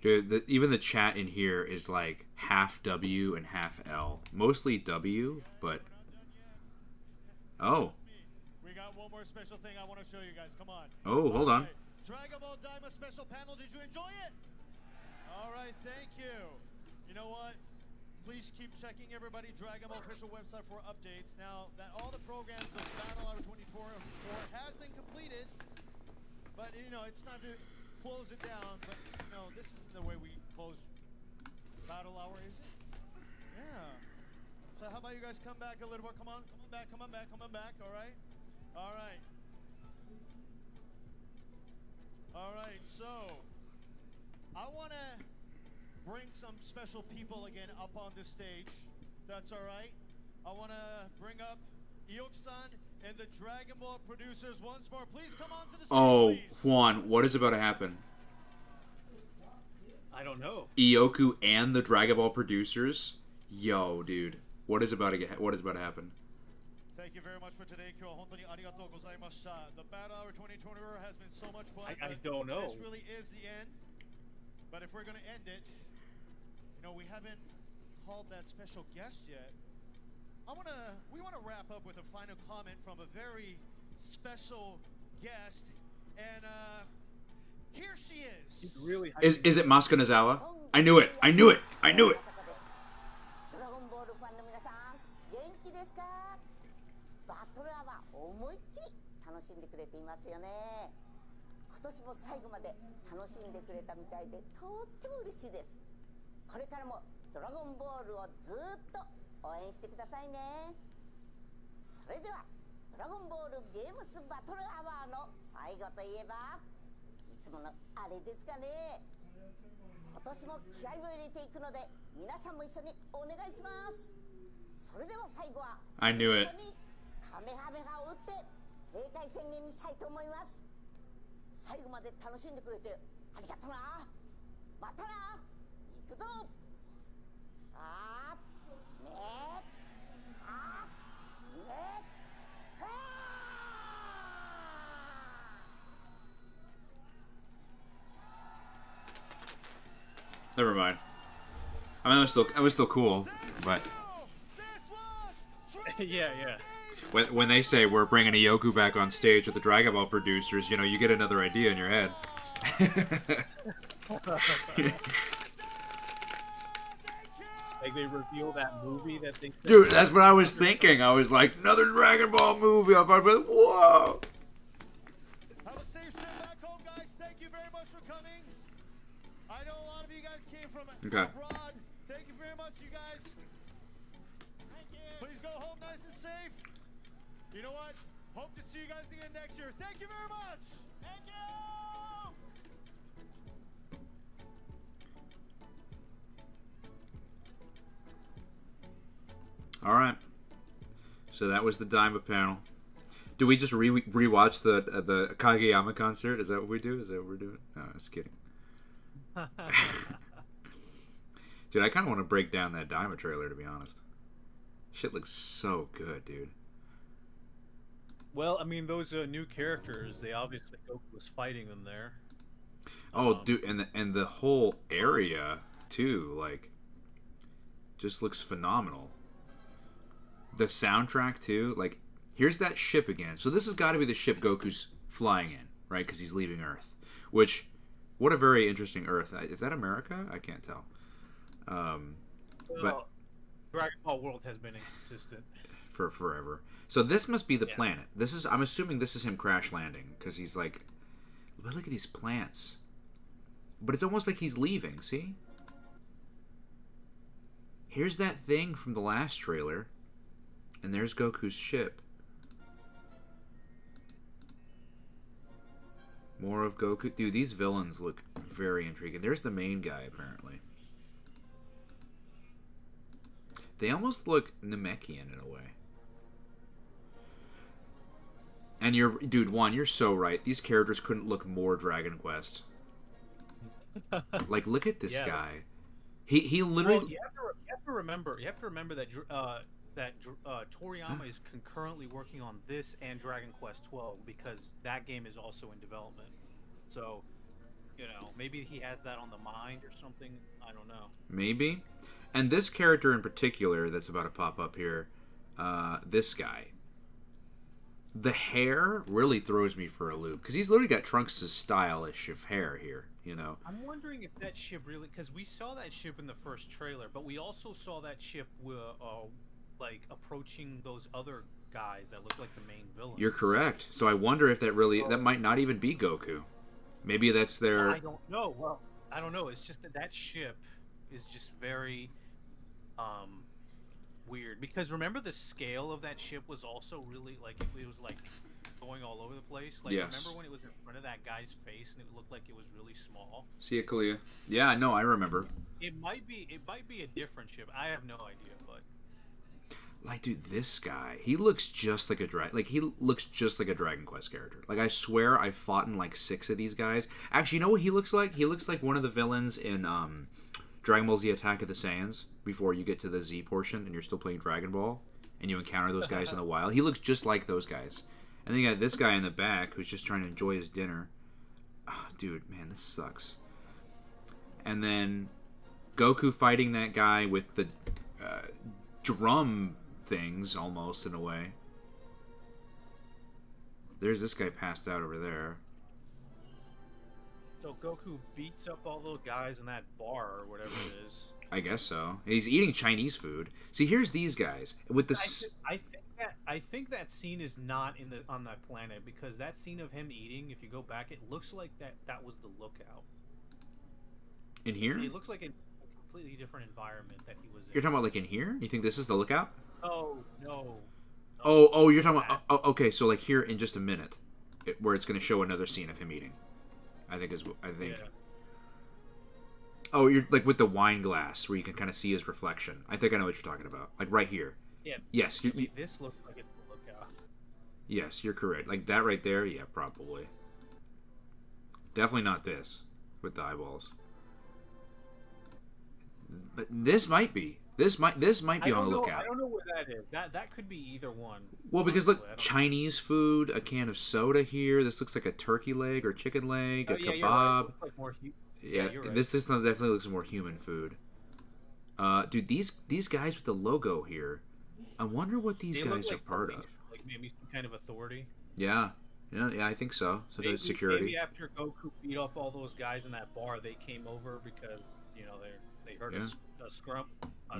Dude, even the chat in here is like half W and half L. Mostly W, but... Oh. We got one more special thing I want to show you guys. Come on. Oh, hold on. Dragon Ball DAIMA special panel. Did you enjoy it? All right, thank you. You know what? Please keep checking everybody Dragon Ball official website for updates. Now that all the programs of Battle Hour 24 has been completed, but you know it's time to close it down. But you know this isn't the way we close Battle Hour, is it? Yeah. So how about you guys come back a little more? Come on back. All right. All right. All right. So I want to bring some special people again up on this stage. That's all right. I want to bring up Ioki-san and the Dragon Ball producers once more. Please come on to the stage, Oh, please. Juan, what is about to happen? I don't know. Ioku and the Dragon Ball producers. Yo, dude, what is about to happen? Thank you very much for today, Kyo. Hontou ni arigatou gozaimashita. The Battle Hour 2024 has been so much fun. I but don't know. This really is the end. But if we're going to end it, we haven't called that special guest yet. We want to wrap up with a final comment from a very special guest. And here she is. He's really Is it Maskanazawa? I knew it. I knew it. I knew it. ドラゴンボールファンの皆さん、元気ですか？バトルアワー思いっきり楽しんでくれていますよね。今年も最後まで楽しんでくれたみたいでとっても嬉しいです。これからもドラゴンボールをずっと応援してくださいね。それではドラゴンボールゲームスバトルアワーの最後といえばいつものあれですかね。今年も気合を入れていくので皆さんも一緒にお願いします。それでは最後は I knew it. 一緒にカメハメハを打って閉会宣言にしたいと思います。最後まで楽しんでくれてありがとうな。またな。行くぞ。あーねあーねはー Never mind. I mean, it was still cool, but yeah. when they say we're bringing Ioku back on stage with the Dragon Ball producers, you get another idea in your head. Like they reveal that movie that they. Dude, that's what I was thinking. I was like, another Dragon Ball movie. I'm like, whoa. Have a safe trip back home, guys. Thank you very much for coming. I know a lot of you guys came from Okay. abroad. Thank you very much, you guys. Thank you. Please go home nice and safe. You know what? Hope to see you guys again next year. Thank you very much. Thank you. All right. So that was the DAIMA panel. Do we just rewatch the Kageyama concert? Is that what we do? Is that what we're doing? No, I was kidding. Dude, I kind of want to break down that DAIMA trailer, to be honest. Shit looks so good, dude. Well, I mean, those new characters, they obviously Goku was fighting them there. Oh, dude, and the whole area too, like, just looks phenomenal. The soundtrack too, like, here's that ship again. So this has got to be the ship Goku's flying in, right? Because he's leaving Earth. Which, what a very interesting Earth. Is that America? I can't tell. But Dragon Ball World has been inconsistent for forever. So this must be the planet. I'm assuming this is him crash landing because he's like, but look at these plants. But it's almost like he's leaving. See? Here's that thing from the last trailer, and there's Goku's ship. More of Goku. Dude, these villains look very intriguing. There's the main guy, apparently. They almost look Namekian in a way. And dude, you're so right. These characters couldn't look more Dragon Quest. Like, look at this guy. He literally. Well, you have to remember that Toriyama is concurrently working on this and Dragon Quest 12 because that game is also in development. So, maybe he has that on the mind or something. I don't know. Maybe. And this character in particular that's about to pop up here, this guy. The hair really throws me for a loop because he's literally got Trunks' stylish of hair here, I'm wondering if that ship really, because we saw that ship in the first trailer, but we also saw that ship like approaching those other guys that look like the main villains. You're correct. So I wonder if that might not even be Goku. Maybe that's their. Well, I don't know. Well, I don't know. It's just that ship is just very weird because remember the scale of that ship was also really like it was like going all over the place. Like remember when it was in front of that guy's face and it looked like it was really small? See it, Kalia. Yeah, no, I remember. It might be a different ship. I have no idea, but Like, dude, this guy, he looks just like a Dragon Quest character. Like, I swear I fought in like 6 of these guys. Actually, you know what he looks like? He looks like one of the villains in Dragon Ball Z Attack of the Saiyans before you get to the Z portion and you're still playing Dragon Ball and you encounter those guys in the wild. He looks just like those guys. And then you got this guy in the back who's just trying to enjoy his dinner. Oh, dude, man, this sucks. And then Goku fighting that guy with the drum things, almost, in a way. There's this guy passed out over there. So Goku beats up all those guys in that bar or whatever it is. I guess so. He's eating Chinese food. See, here's these guys with the. I think that scene is not on that planet, because that scene of him eating, if you go back, it looks like that was the lookout. In here? It looks like a completely different environment that he was in. You're talking about like in here? You think this is the lookout? Oh no. Oh, you're talking about. Oh, okay, so like here in just a minute, where it's going to show another scene of him eating. I think. Yeah. Oh, you're like with the wine glass where you can kind of see his reflection. I think I know what you're talking about. Like right here. Yeah. Yes. This looks like it's the lookout. Yes, you're correct. Like that right there. Yeah, probably. Definitely not this with the eyeballs. But this might be. This might be on the lookout. I don't know where that is. That could be either one. Well, because look, Chinese food, a can of soda here. This looks like a turkey leg or chicken leg, a kebab. Right. Looks like more yeah, you're right. This definitely looks more human food. Dude, these guys with the logo here. I wonder what these guys are part of. Like maybe some kind of authority. Yeah, I think so. So there's security. Maybe after Goku beat up all those guys in that bar, they came over because they heard a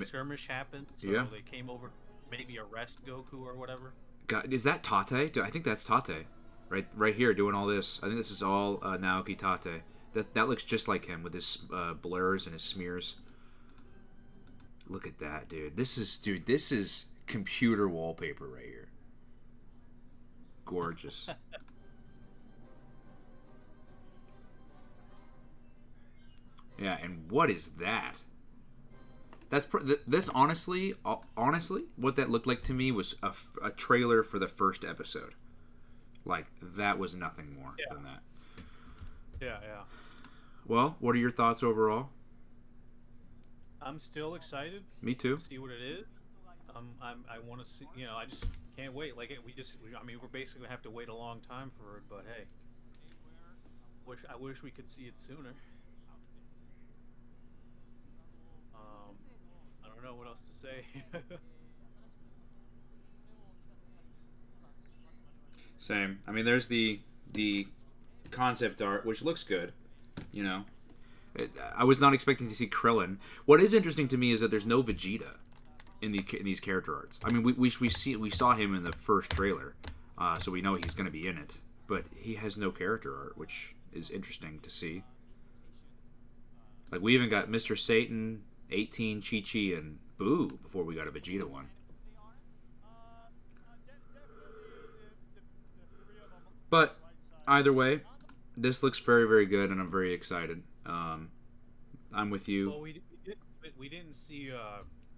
skirmish happened, so they came over, maybe arrest Goku or whatever. God, is that Tate? I think that's Tate, right here doing all this. I think this is all Naoki Tate. That looks just like him with his blurs and his smears. Look at that, dude. This is computer wallpaper right here. Gorgeous. Yeah, and what is that? This honestly, what that looked like to me was a trailer for the first episode. Like, that was nothing more than that. Yeah. Well, what are your thoughts overall? I'm still excited. Me too. To see what it is. I want to see. I just can't wait. Like we're basically gonna have to wait a long time for it. But hey, I wish we could see it sooner. I don't know what else to say. Same. I mean, there's the concept art, which looks good. I was not expecting to see Krillin. What is interesting to me is that there's no Vegeta in these character arts. I mean, we saw him in the first trailer, so we know he's going to be in it. But he has no character art, which is interesting to see. Like, we even got Mr. Satan, 18, Chi-Chi, and Boo before we got a Vegeta one. But either way, this looks very, very good, and I'm very excited. I'm with you. Well, we didn't see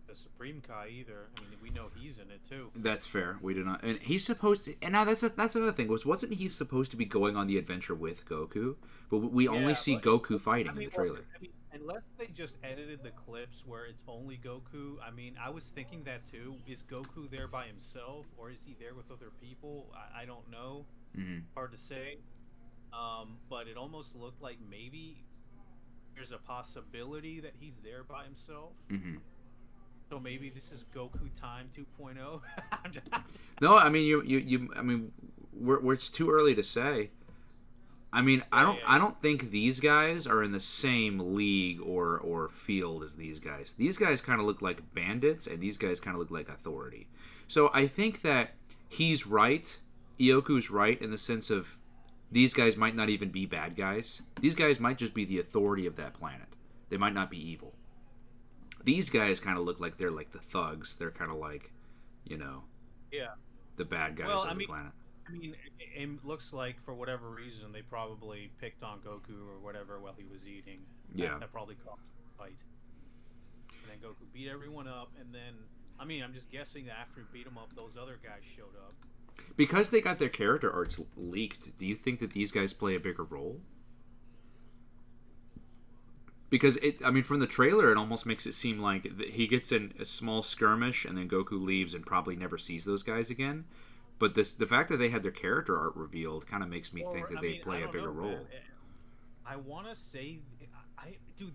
the Supreme Kai either. I mean, we know he's in it too. That's fair. We do not, and he's supposed to. And now that's another thing. Wasn't he supposed to be going on the adventure with Goku? But we only see Goku fighting in the trailer. Unless they just edited the clips where it's only Goku. I mean, I was thinking that too. Is Goku there by himself, or is he there with other people? I don't know. Mm-hmm. Hard to say. But it almost looked like maybe there's a possibility that he's there by himself. Mm-hmm. So maybe this is Goku Time 2.0. No, I mean you. I mean, it's too early to say. I mean, I don't think these guys are in the same league or field as these guys. These guys kind of look like bandits, and these guys kind of look like authority. So I think that he's right. Ioku's right in the sense of these guys might not even be bad guys. These guys might just be the authority of that planet. They might not be evil. These guys kind of look like they're like the thugs. They're kind of like, the bad guys of the planet. I mean, it looks like for whatever reason they probably picked on Goku or whatever while he was eating. Yeah. That probably caused a fight. And then Goku beat everyone up and then I mean, I'm just guessing that after we beat him up, those other guys showed up. Because they got their character arts leaked, do you think that these guys play a bigger role? Because from the trailer, it almost makes it seem like he gets in a small skirmish and then Goku leaves and probably never sees those guys again. But the fact that they had their character art revealed kind of makes me think that they play a bigger role. I want to say,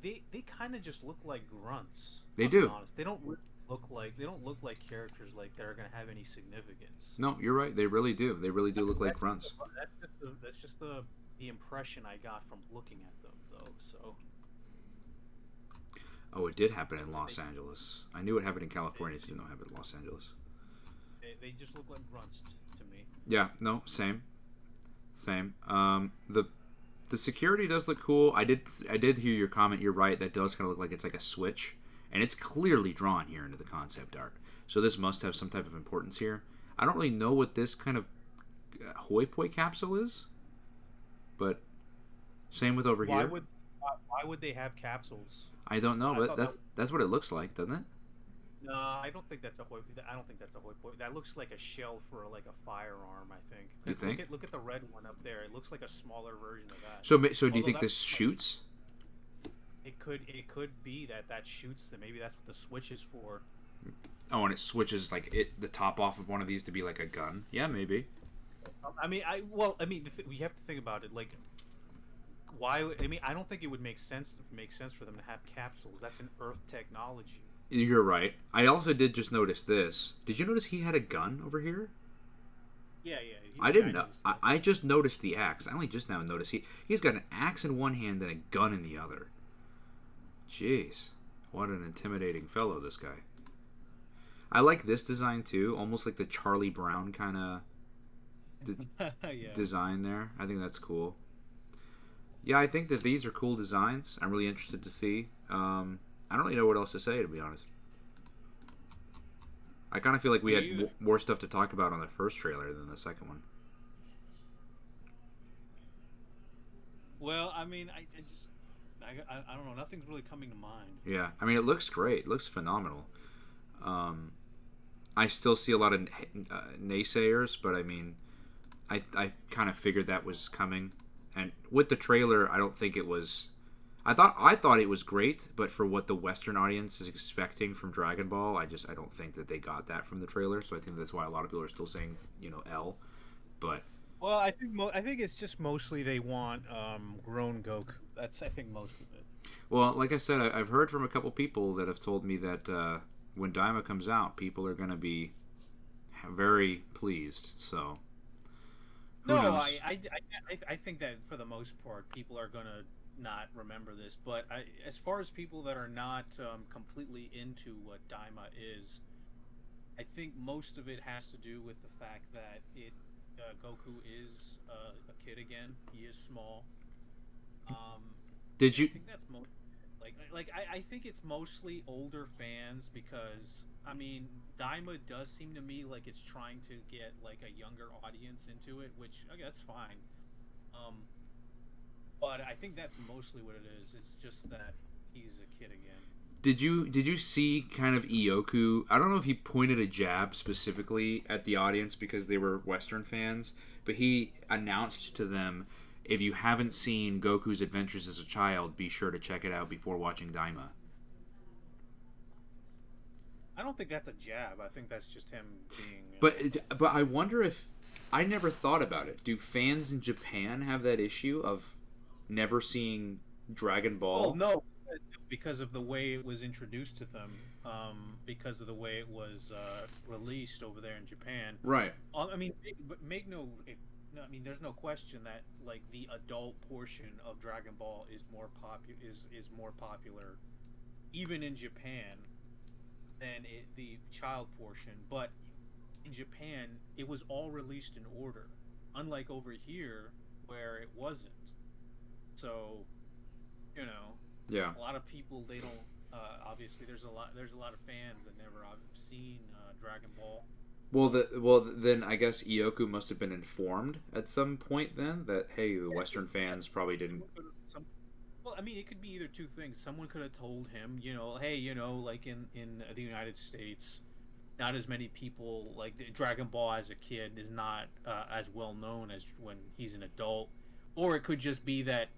they kind of just look like grunts. They do. Honest. They don't look like characters like that are gonna have any significance. No, you're right. They really do. They really do look like grunts. That's just the impression I got from looking at them, though. So. Oh, it did happen in Los Angeles. I knew it happened in California. It didn't know it happened in Los Angeles. They just look like grunts to me. Yeah. No. Same. The security does look cool. I did hear your comment. You're right. That does kind of look like it's like a switch, and it's clearly drawn here into the concept art. So this must have some type of importance here. I don't really know what this kind of hoi poi capsule is, but same with over here. Why would they have capsules? I don't know, but that's what it looks like, doesn't it? No, I don't think that's a hoi. I don't think that's a hoi poi. That looks like a shell for like a firearm. I think. You think? Look at the red one up there. It looks like a smaller version of that. So do you think this shoots? It could be that shoots them. Maybe that's what the switch is for. Oh, and it switches like the top off of one of these to be like a gun. Yeah, maybe. We have to think about it. Like, why? I don't think it would make sense for them to have capsules. That's an Earth technology. You're right. I also did just notice this. Did you notice he had a gun over here? Yeah. I didn't know. I just noticed the axe. I only just now noticed he's got an axe in one hand and a gun in the other. Jeez, what an intimidating fellow this guy. I like this design too, almost like the Charlie Brown kind of design there. I think that's cool. Yeah, I think that these are cool designs. I'm really interested to see. I don't really know what else to say, to be honest. I kind of feel like we had more stuff to talk about on the first trailer than the second one. Well, I mean, I don't know. Nothing's really coming to mind. Yeah, I mean, it looks great. It looks phenomenal. I still see a lot of naysayers, but I mean, I kind of figured that was coming. And with the trailer, I don't think it was... I thought it was great, but for what the Western audience is expecting from Dragon Ball, I don't think that they got that from the trailer. So I think that's why a lot of people are still saying, L. But well, I think it's just mostly they want grown Goku. That's I think most of it. Well, like I said, I've heard from a couple people that have told me that when DAIMA comes out, people are going to be very pleased. So no, I think that for the most part, people are going to not remember this, but as far as people that are not completely into what DAIMA is, I think most of it has to do with the fact that Goku is a kid again. He is small. Did you? I think that's I think it's mostly older fans because I mean DAIMA does seem to me like it's trying to get like a younger audience into it, which that's fine. But I think that's mostly what it is. It's just that he's a kid again. Did you see kind of Ioku? I don't know if he pointed a jab specifically at the audience because they were Western fans, but he announced to them, if you haven't seen Goku's adventures as a child, be sure to check it out before watching DAIMA. I don't think that's a jab. I think that's just him being... But I wonder if... I never thought about it. Do fans in Japan have that issue of never seeing Dragon Ball? Oh, no. Because of the way it was introduced to them. Because of the way it was released over there in Japan. Right. I mean, there's no question that like the adult portion of Dragon Ball is more popular, even in Japan, than the child portion. But in Japan, it was all released in order, unlike over here where it wasn't. So, yeah, a lot of people they don't. Obviously, there's a lot of fans that never have seen Dragon Ball. Well, then I guess Ioku must have been informed at some point then that, hey, the Western fans probably didn't... Well, I mean, it could be either two things. Someone could have told him, hey, like in the United States, not as many people like Dragon Ball as a kid is not as well known as when he's an adult, or it could just be that.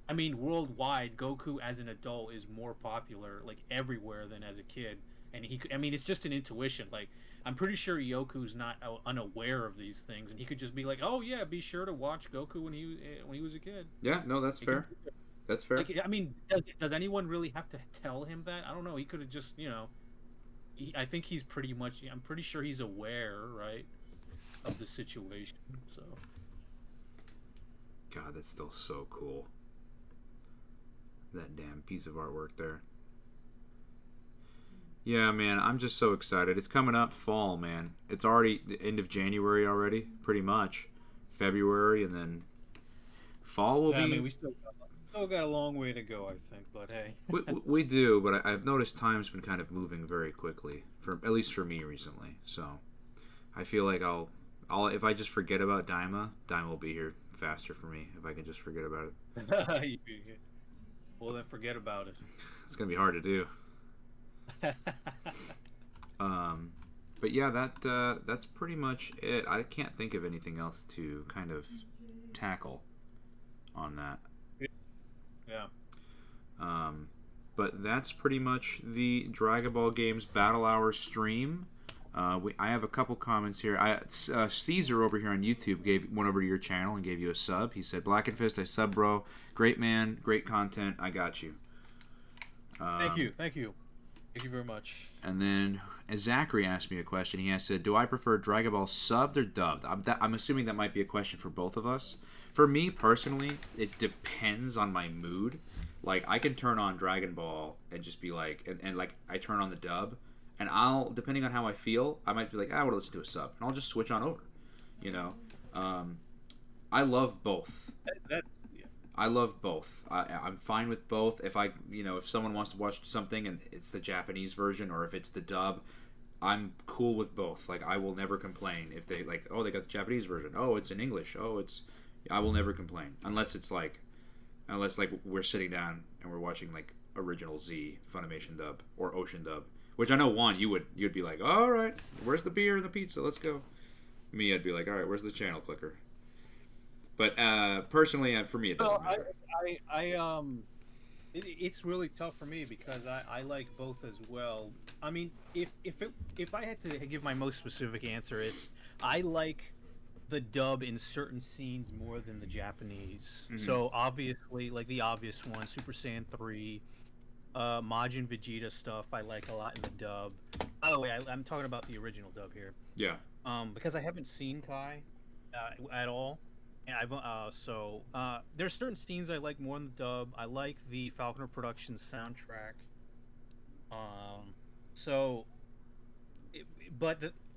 I mean, worldwide, Goku as an adult is more popular like everywhere than as a kid, and I mean, it's just an intuition. Like, I'm pretty sure Yoku's not unaware of these things, and he could just be like, "Oh yeah, be sure to watch Goku when he was a kid." Yeah, no, that's fair. That's fair. Like, I mean, does anyone really have to tell him that? I don't know. He could have just, I think he's pretty much. I'm pretty sure he's aware, right, of the situation. So. God, that's still so cool. That damn piece of artwork there. Yeah, man, I'm just so excited. It's coming up fall, man. It's already the end of January already, pretty much. February, and then fall will be. I mean, we still got a long way to go, I think, but hey. we do, but I've noticed time's been kind of moving very quickly, at least for me recently. So I feel like I'll if I just forget about DAIMA will be here faster for me if I can just forget about it. Well, then forget about it. It's gonna be hard to do. But yeah, that's pretty much it. I can't think of anything else to kind of tackle on that. Yeah. But that's pretty much the Dragon Ball Games Battle Hour stream. I have a couple comments here. Caesar over here on YouTube went over to your channel and gave you a sub. He said, "Blackenfist, I sub, bro. Great man, great content. I got you." Thank you very much. And then Zachary asked me a question. He said, "Do I prefer Dragon Ball subbed or dubbed?" I'm assuming that might be a question for both of us. For me personally, it depends on my mood. Like, I can turn on Dragon Ball and just be like, and like I turn on the dub, and I'll, depending on how I feel, I might be like, I want to listen to a sub, and I'll just switch on over. I love both. I love both. I'm fine with both. If if someone wants to watch something and it's the Japanese version, or if it's the dub, I'm cool with both. Like, I will never complain if they they got the Japanese version. Oh, it's in English. I will never complain unless we're sitting down and we're watching like original Z Funimation dub or Ocean dub, which I know you'd be like, all right, where's the beer and the pizza? Let's go. Me, I'd be like, all right, where's the channel clicker? But personally, for me, it doesn't matter. It's really tough for me because I like both as well. I mean, if I had to give my most specific answer, it's I like the dub in certain scenes more than the Japanese. Mm-hmm. So obviously, like the obvious one, Super Saiyan 3, Majin Vegeta stuff, I like a lot in the dub. By the way, I'm talking about the original dub here. Yeah. Because I haven't seen Kai at all. And there's certain scenes I like more in the dub. I like the Falconer Productions soundtrack.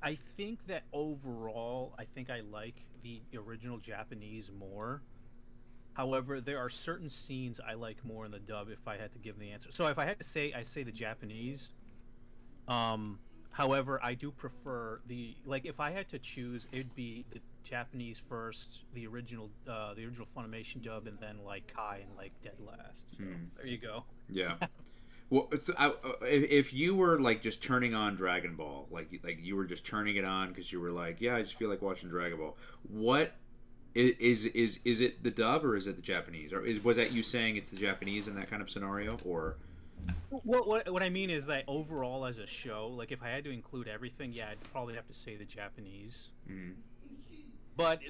I think that overall, I think I like the original Japanese more. However, there are certain scenes I like more in the dub if I had to give the answer. So if I had to say, I say the Japanese. However, I do prefer if I had to choose, it'd be the Japanese first, the original Funimation dub, and then like Kai and like Dead last. So there you go. Yeah. Well, if you were like just turning on Dragon Ball, like you were just turning it on because you were like, yeah, I just feel like watching Dragon Ball. What is it the dub or is it the Japanese? Or was that you saying it's the Japanese in that kind of scenario, or? What I mean is that overall as a show, like if I had to include everything, yeah, I'd probably have to say the Japanese. Mm-hmm. But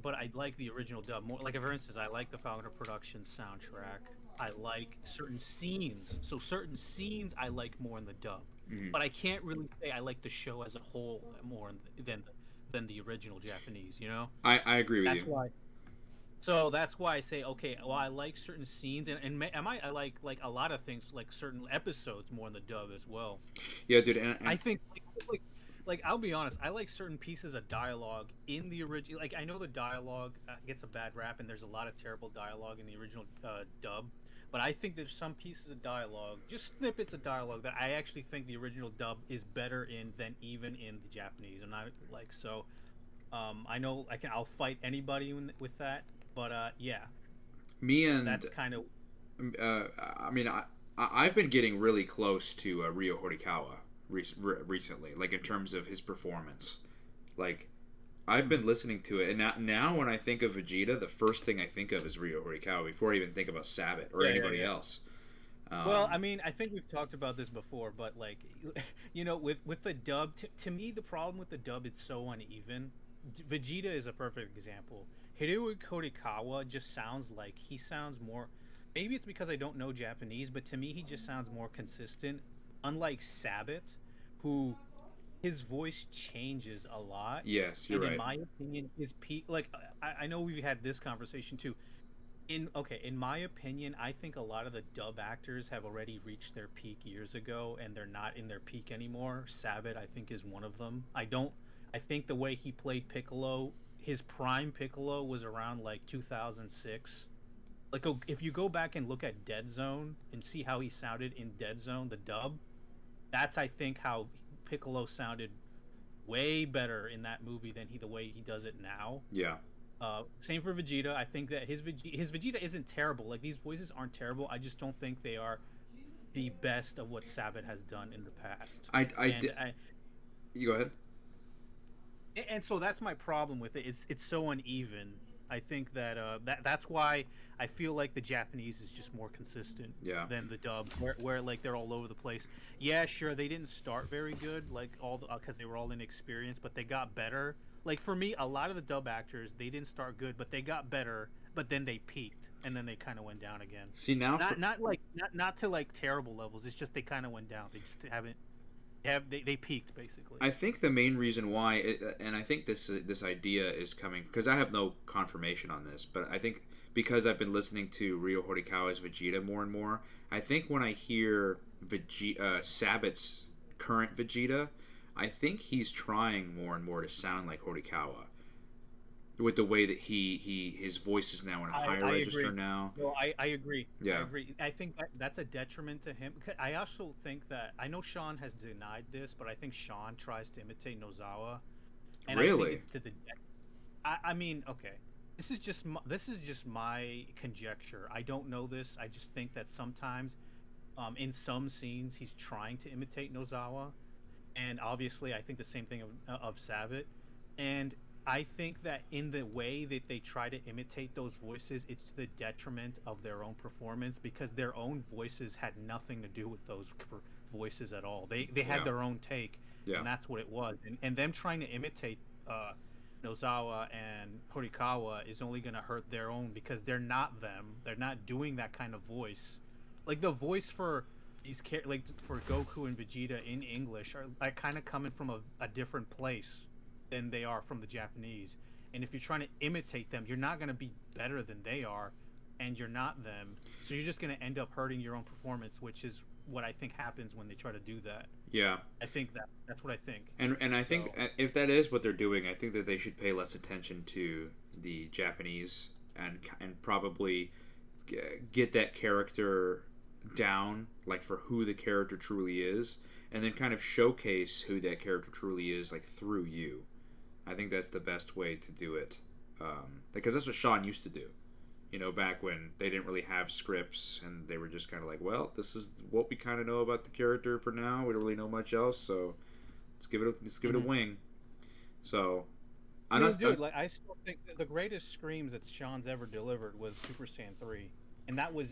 but I like the original dub more. Like, for instance, I like the Falconer Productions soundtrack. I like certain scenes. So certain scenes I like more in the dub. Mm-hmm. But I can't really say I like the show as a whole more than the original Japanese, you know? I agree with you. That's why. So that's why I say, okay, well, I like certain scenes, and I like a lot of things, like certain episodes more in the dub as well. Yeah, dude. And I think, like, I'll be honest, I like certain pieces of dialogue in the original. Like, I know the dialogue gets a bad rap, and there's a lot of terrible dialogue in the original dub. But I think there's some pieces of dialogue, just snippets of dialogue, that I actually think the original dub is better in than even in the Japanese. And I know I'll fight anybody with that. But yeah, that's kind of. I mean, I've been getting really close to Ryo Horikawa recently, like in terms of his performance. Like, I've been listening to it, and now when I think of Vegeta, the first thing I think of is Ryo Horikawa before I even think about Sabat or anybody else. Well, I mean, I think we've talked about this before, but like, with the dub, to me, the problem with the dub, it's so uneven. Vegeta is a perfect example. Hideo Horikawa just sounds like he sounds more. Maybe it's because I don't know Japanese, but to me, he just sounds more consistent. Unlike Sabat, who his voice changes a lot. Yes, you're right. In my opinion, his peak. Like, I know we've had this conversation too. In my opinion, I think a lot of the dub actors have already reached their peak years ago, and they're not in their peak anymore. Sabat, I think, is one of them. I think the way he played Piccolo, his prime Piccolo was around like 2006. Like, if you go back and look at Dead Zone and see how he sounded in Dead Zone, the dub, that's, I think, how Piccolo sounded way better in that movie than the way he does it now. Yeah. Same for Vegeta. I think that his Vegeta isn't terrible. Like, these voices aren't terrible. I just don't think they are the best of what Sabat has done in the past. You go ahead. And so that's my problem with it. It's so uneven. I think that that's why I feel like the Japanese is just more consistent than the dub, where like they're all over the place. Yeah, sure, they didn't start very good, like because they were all inexperienced, but they got better. Like, for me, a lot of the dub actors, they didn't start good, but they got better, but then they peaked, and then they kind of went down again. See, now not to like terrible levels. It's just they kind of went down. They just haven't. They peaked, basically. I think the main reason why, and I think this idea is coming because I have no confirmation on this, but I think because I've been listening to Ryo Horikawa's Vegeta more and more, I think when I hear Sabat's current Vegeta, I think he's trying more and more to sound like Horikawa. With the way that his voice is now in a higher register agree. now. No, I agree. Yeah. I agree. I think that's a detriment to him. I also think that, I know Sean has denied this, but I think Sean tries to imitate Nozawa. And really? I think it's to the. I mean, okay. This is just my conjecture. I don't know this. I just think that sometimes, in some scenes, he's trying to imitate Nozawa, and obviously, I think the same thing of Sabat, and I think that in the way that they try to imitate those voices, it's to the detriment of their own performance, because their own voices had nothing to do with those voices at all. They had their own take, and that's what it was. And them trying to imitate Nozawa and Horikawa is only going to hurt their own, because they're not them. They're not doing that kind of voice. Like, the voice for these like for Goku and Vegeta in English are like kind of coming from a different place than they are from the Japanese. And if you're trying to imitate them, you're not going to be better than they are, and you're not them. So you're just going to end up hurting your own performance, which is what I think happens when they try to do that. Yeah. I think that's what I think. And I think if that is what they're doing, I think that they should pay less attention to the Japanese and probably get that character down, like, for who the character truly is, and then kind of showcase who that character truly is, like, through you. I think that's the best way to do it, because that's what Sean used to do, back when they didn't really have scripts, and they were just kind of like, well, this is what we kind of know about the character for now. We don't really know much else, so let's give it a wing. So, I still think the greatest screams that Sean's ever delivered was Super Saiyan 3, and that was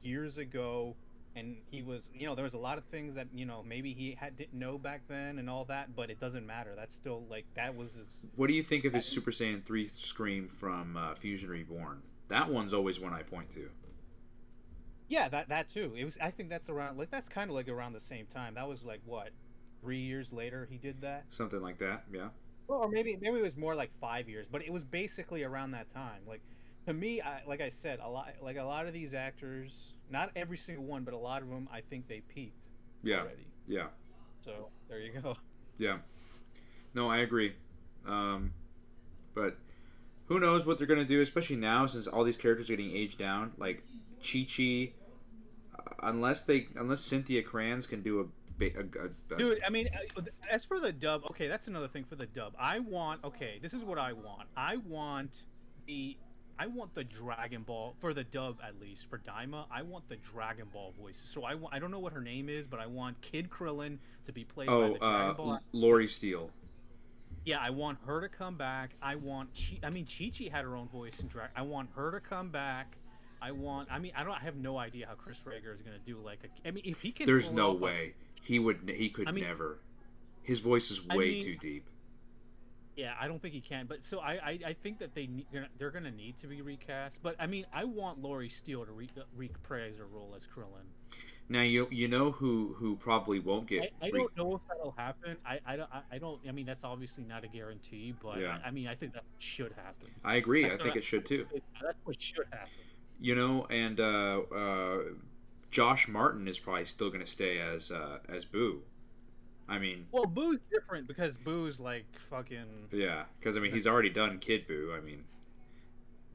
years ago. And he was, there was a lot of things that, maybe he didn't know back then and all that, but it doesn't matter. That's still, like, that was... What do you think of his Super Saiyan 3 scream from Fusion Reborn? That one's always one I point to. Yeah, that too. I think that's around, like, that's kind of like around the same time. That was, like, what, 3 years later he did that? Something like that, yeah. Well, or maybe it was more like 5 years, but it was basically around that time. Like, to me, like I said, a lot of these actors, not every single one, but a lot of them, I think they peaked already. Yeah. So there you go. Yeah. No, I agree. But who knows what they're gonna do, especially now since all these characters are getting aged down. Like Chi-Chi, unless Cynthia Kranz can do a Dude, I mean, as for the dub, okay, that's another thing for the dub. This is what I want. I want I want the Dragon Ball for the dub at least for Daima. I want the Dragon Ball voices. So I don't know what her name is, but I want Kid Krillin to be played by the Dragon Ball. Lori Steele. Yeah, I want her to come back. I want Chi-Chi had her own voice in Dragon. I want her to come back. I have no idea how Chris Rager is gonna do if he can. There's no way he could never. His voice is way too deep. Yeah, I don't think he can. But so I think that they're gonna need to be recast. But I want Laurie Steele to reprise her role as Krillin. Now you know who probably won't get. I don't know if that'll happen. I don't. That's obviously not a guarantee. But yeah. I think that should happen. I agree. I think it should too. That's what should happen. And Josh Martin is probably still going to stay as Boo. Well, Boo's different because Boo's like fucking. Yeah, because he's already done Kid Boo.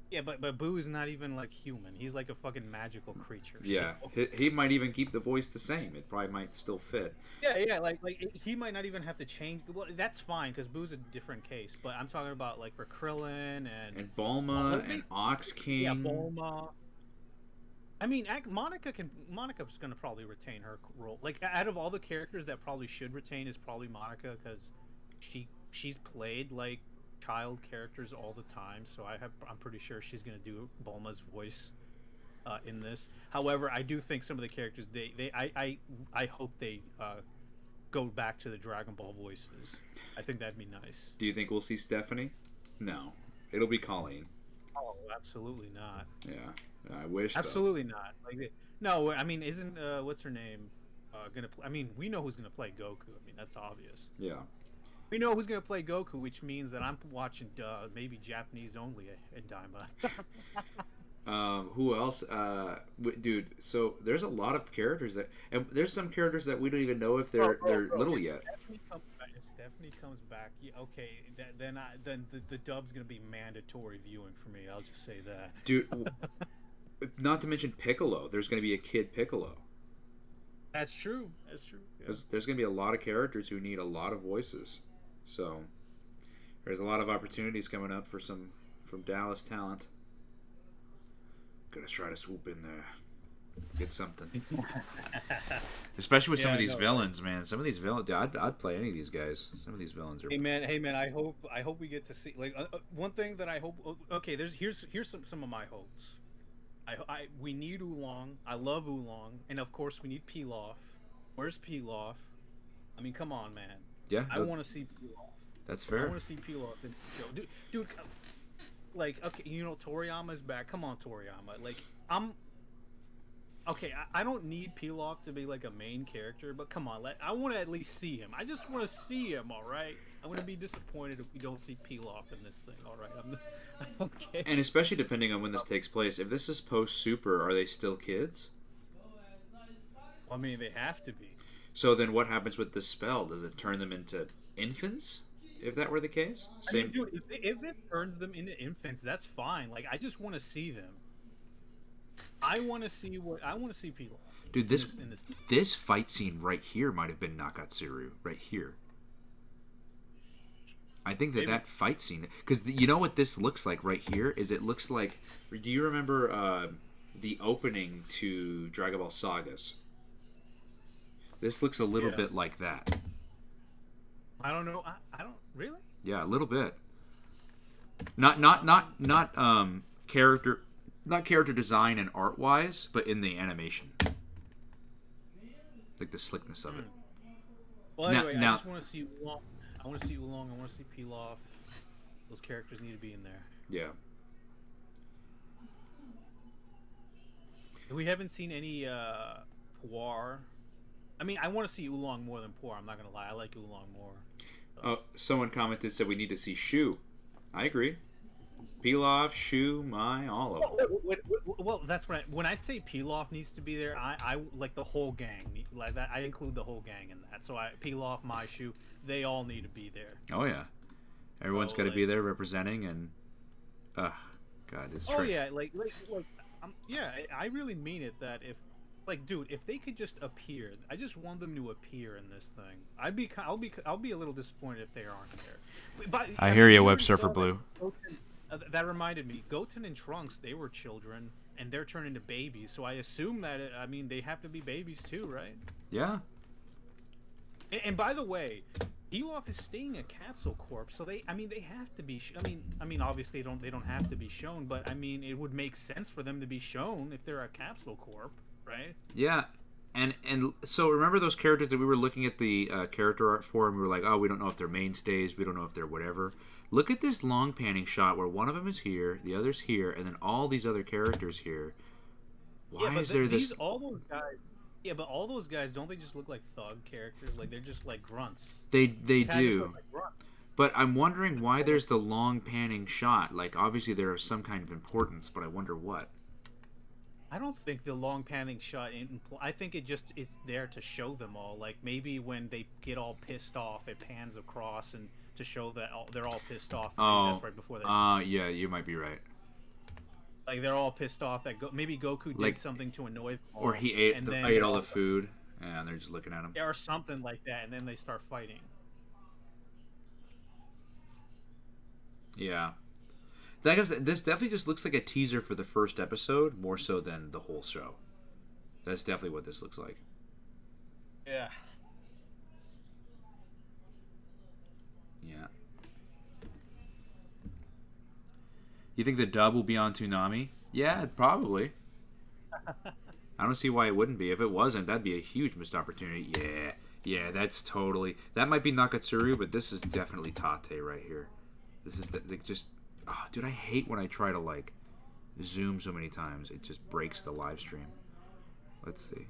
Yeah, but Boo is not even like human. He's like a fucking magical creature. Yeah, so. He might even keep the voice the same. It probably might still fit. Yeah, like he might not even have to change. Well, that's fine because Boo's a different case. But I'm talking about like for Krillin and Bulma and Ox King. Yeah, Bulma. Monica's gonna probably retain her role. Like out of all the characters that probably should retain is probably Monica because she's played like child characters all the time, so I'm pretty sure she's gonna do Bulma's voice in this. However, I do think some of the characters I hope they go back to the Dragon Ball voices. I think that'd be nice. Do you think we'll see Stephanie? No, it'll be Colleen. Oh, absolutely not. Yeah, I wish. Absolutely not. No. Isn't what's her name gonna? We know who's gonna play Goku. That's obvious. Yeah. We know who's going to play Goku, which means that I'm watching maybe Japanese only in Daima. Who else? Dude, so there's a lot of characters and there's some characters that we don't even know if they're little yet. If Stephanie comes back, yeah, okay, then the dub's going to be mandatory viewing for me. I'll just say that. Dude, not to mention Piccolo. There's going to be a Kid Piccolo. That's true. Yeah. There's going to be a lot of characters who need a lot of voices. So there's a lot of opportunities coming up from Dallas talent. Gonna try to swoop in there, get something. Especially with some of these villains, man. Some of these villains, dude, I'd play any of these guys. Some of these villains are. Hey man, I hope we get to see one thing that I hope. Okay, here's some of my hopes. We need Oolong. I love Oolong, and of course we need Pilaf. Where's Pilaf? Come on, man. Yeah, I want to see Pilaf. That's fair. I want to see Pilaf in the show, dude. Okay, Toriyama's back. Come on, Toriyama. I don't need Pilaf to be like a main character, but come on, I want to at least see him. I just want to see him. All right, I'm gonna be disappointed if we don't see Pilaf in this thing. All right, okay. And especially depending on when this takes place. If this is post Super, are they still kids? They have to be. So then what happens with the spell? Does it turn them into infants? If that were the case? Dude, if it turns them into infants, that's fine. I just want to see them. I want to see Pilaf. Dude, this fight scene right here might have been Nakatsuru. Right here. I think that fight scene... Because you know what this looks like right here? It looks like... Do you remember the opening to Dragon Ball Sagas? This looks a little bit like that. I don't know. I don't really. Yeah, a little bit. Not character design and art wise, but in the animation, like the slickness of it. Well, anyway, I just want to see Oolong. I want to see Oolong. I want to see Pilaf. Those characters need to be in there. Yeah. We haven't seen any Puar. I want to see Oolong more than Puar. I'm not gonna lie. I like Oolong more. Someone said we need to see Shu. I agree. Pilaf, Shu, Mai, all of them. Well, that's when I say Pilaf needs to be there. I like the whole gang. Like that, I include the whole gang in that. So Pilaf, Mai, Shu, they all need to be there. Oh yeah, everyone's got to be there representing and. God, this. Oh yeah, I really mean it. That if they could just appear, I just want them to appear in this thing. I'll be a little disappointed if they aren't there. But, I hear you, Web Surfer Blue. that reminded me. Goten and Trunks, they were children, and they're turned into babies. So I assume that they have to be babies too, right? Yeah. And by the way, Pilaf is staying a capsule corpse, so they have to be. Obviously they don't have to be shown, but it would make sense for them to be shown if they're a capsule corp, right? Yeah. And so remember those characters that we were looking at the character art for, and we were like, oh, we don't know if they're mainstays, we don't know if they're whatever. Look at this long panning shot where one of them is here, the other's here, and then all these other characters here. Why is there this? All those guys. Yeah, but all those guys, don't they just look like thug characters? Like they're just like grunts. They do. Look like grunts. But I'm wondering why there's the long panning shot. Like obviously they're of some kind of importance, but I wonder what. I don't think the long panning shot. I think it just is there to show them all. Like maybe when they get all pissed off, it pans across and to show that they're all pissed off. Oh, that's right before they. Yeah, you might be right. Like they're all pissed off that maybe Goku did something to annoy them all, or he ate ate all the food, and they're just looking at him. Or something like that, and then they start fighting. Yeah. This definitely just looks like a teaser for the first episode, more so than the whole show. That's definitely what this looks like. Yeah. Yeah. You think the dub will be on Toonami? Yeah, probably. I don't see why it wouldn't be. If it wasn't, that'd be a huge missed opportunity. Yeah, that's totally... That might be Nakatsuru, but this is definitely Tate right here. This is just... Oh, dude, I hate when I try to, like, zoom so many times. It just breaks the live stream. Let's see.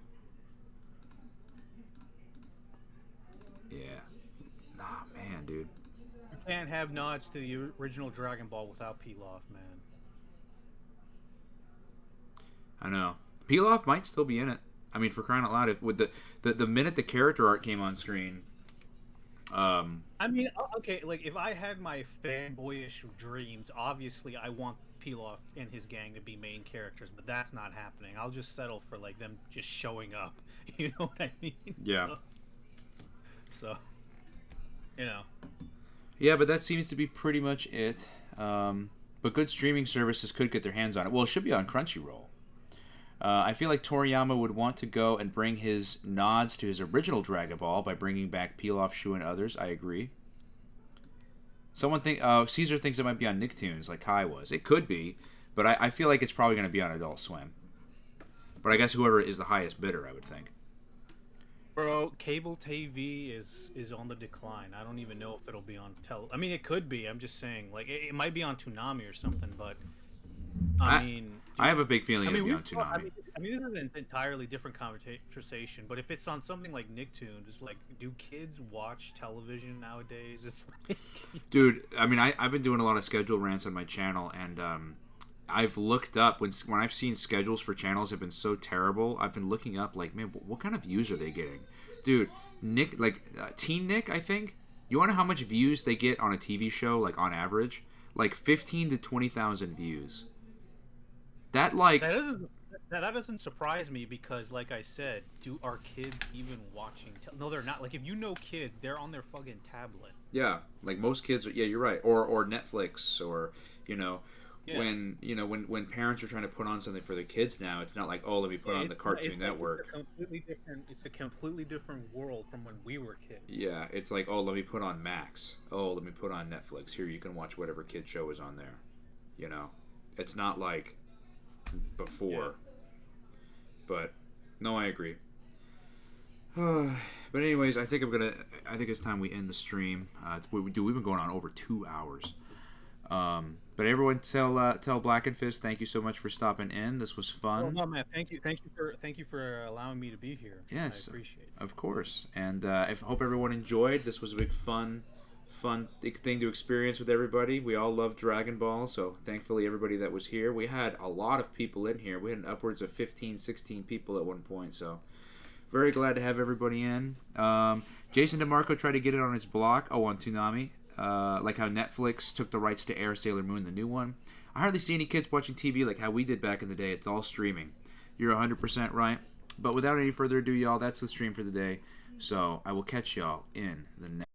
Yeah. Nah, man, dude. You can't have nods to the original Dragon Ball without Pilaf, man. I know. Pilaf might still be in it. I mean, for crying out loud, if, with the minute the character art came on screen... okay, like, if I had my fanboyish dreams, obviously I want Pilaf and his gang to be main characters, but that's not happening. I'll just settle for, like, them just showing up. You know what I mean? Yeah. So you know. Yeah, but that seems to be pretty much it. But good streaming services could get their hands on it. Well, it should be on Crunchyroll. I feel like Toriyama would want to go and bring his nods to his original Dragon Ball by bringing back Pilaf, Shu, and others. I agree. Caesar thinks it might be on Nicktoons, like Kai was. It could be, but I feel like it's probably going to be on Adult Swim. But I guess whoever is the highest bidder, I would think. Bro, cable TV is on the decline. I don't even know if it'll be on I mean, it could be. I'm just saying, like, it might be on Toonami or something, but I have a big feeling it'll be on Toonami. This is an entirely different conversation, but if it's on something like Nicktoons, it's like, do kids watch television nowadays? It's like... Dude, I mean, I've been doing a lot of schedule rants on my channel, and I've looked up, when I've seen schedules for channels have been so terrible, I've been looking up, like, man, what kind of views are they getting? Dude, Nick, like, Teen Nick, I think, you want to know how much views they get on a TV show, like, on average? Like, 15 to 20,000 views. That doesn't surprise me because, like I said, are kids even watching? No, they're not. Like, if you know kids, they're on their fucking tablet. Yeah, like most kids. Yeah, you're right. Or Netflix, or when parents are trying to put on something for their kids now, it's not like, oh, let me put on the Cartoon Network. It's a completely different world from when we were kids. Yeah, it's like, oh, let me put on Max. Oh, let me put on Netflix. Here, you can watch whatever kid show is on there. You know, it's not like before. Yeah. But no, I agree. But anyways, I think it's time we end the stream. We've been going on over 2 hours. But everyone, tell blackenfist thank you so much for stopping in. This was fun. Oh no, man, thank you for allowing me to be here. Yes, I appreciate it. Of course. And I hope everyone enjoyed. This was a big fun thing to experience with everybody. We all love Dragon Ball, so thankfully everybody that was here. We had a lot of people in here. We had upwards of 15, 16 people at one point, so very glad to have everybody in. Jason DeMarco tried to get it on his block. On Toonami. Like how Netflix took the rights to air Sailor Moon, the new one. I hardly see any kids watching TV like how we did back in the day. It's all streaming. You're 100% right. But without any further ado, y'all, that's the stream for the day. So I will catch y'all in the next.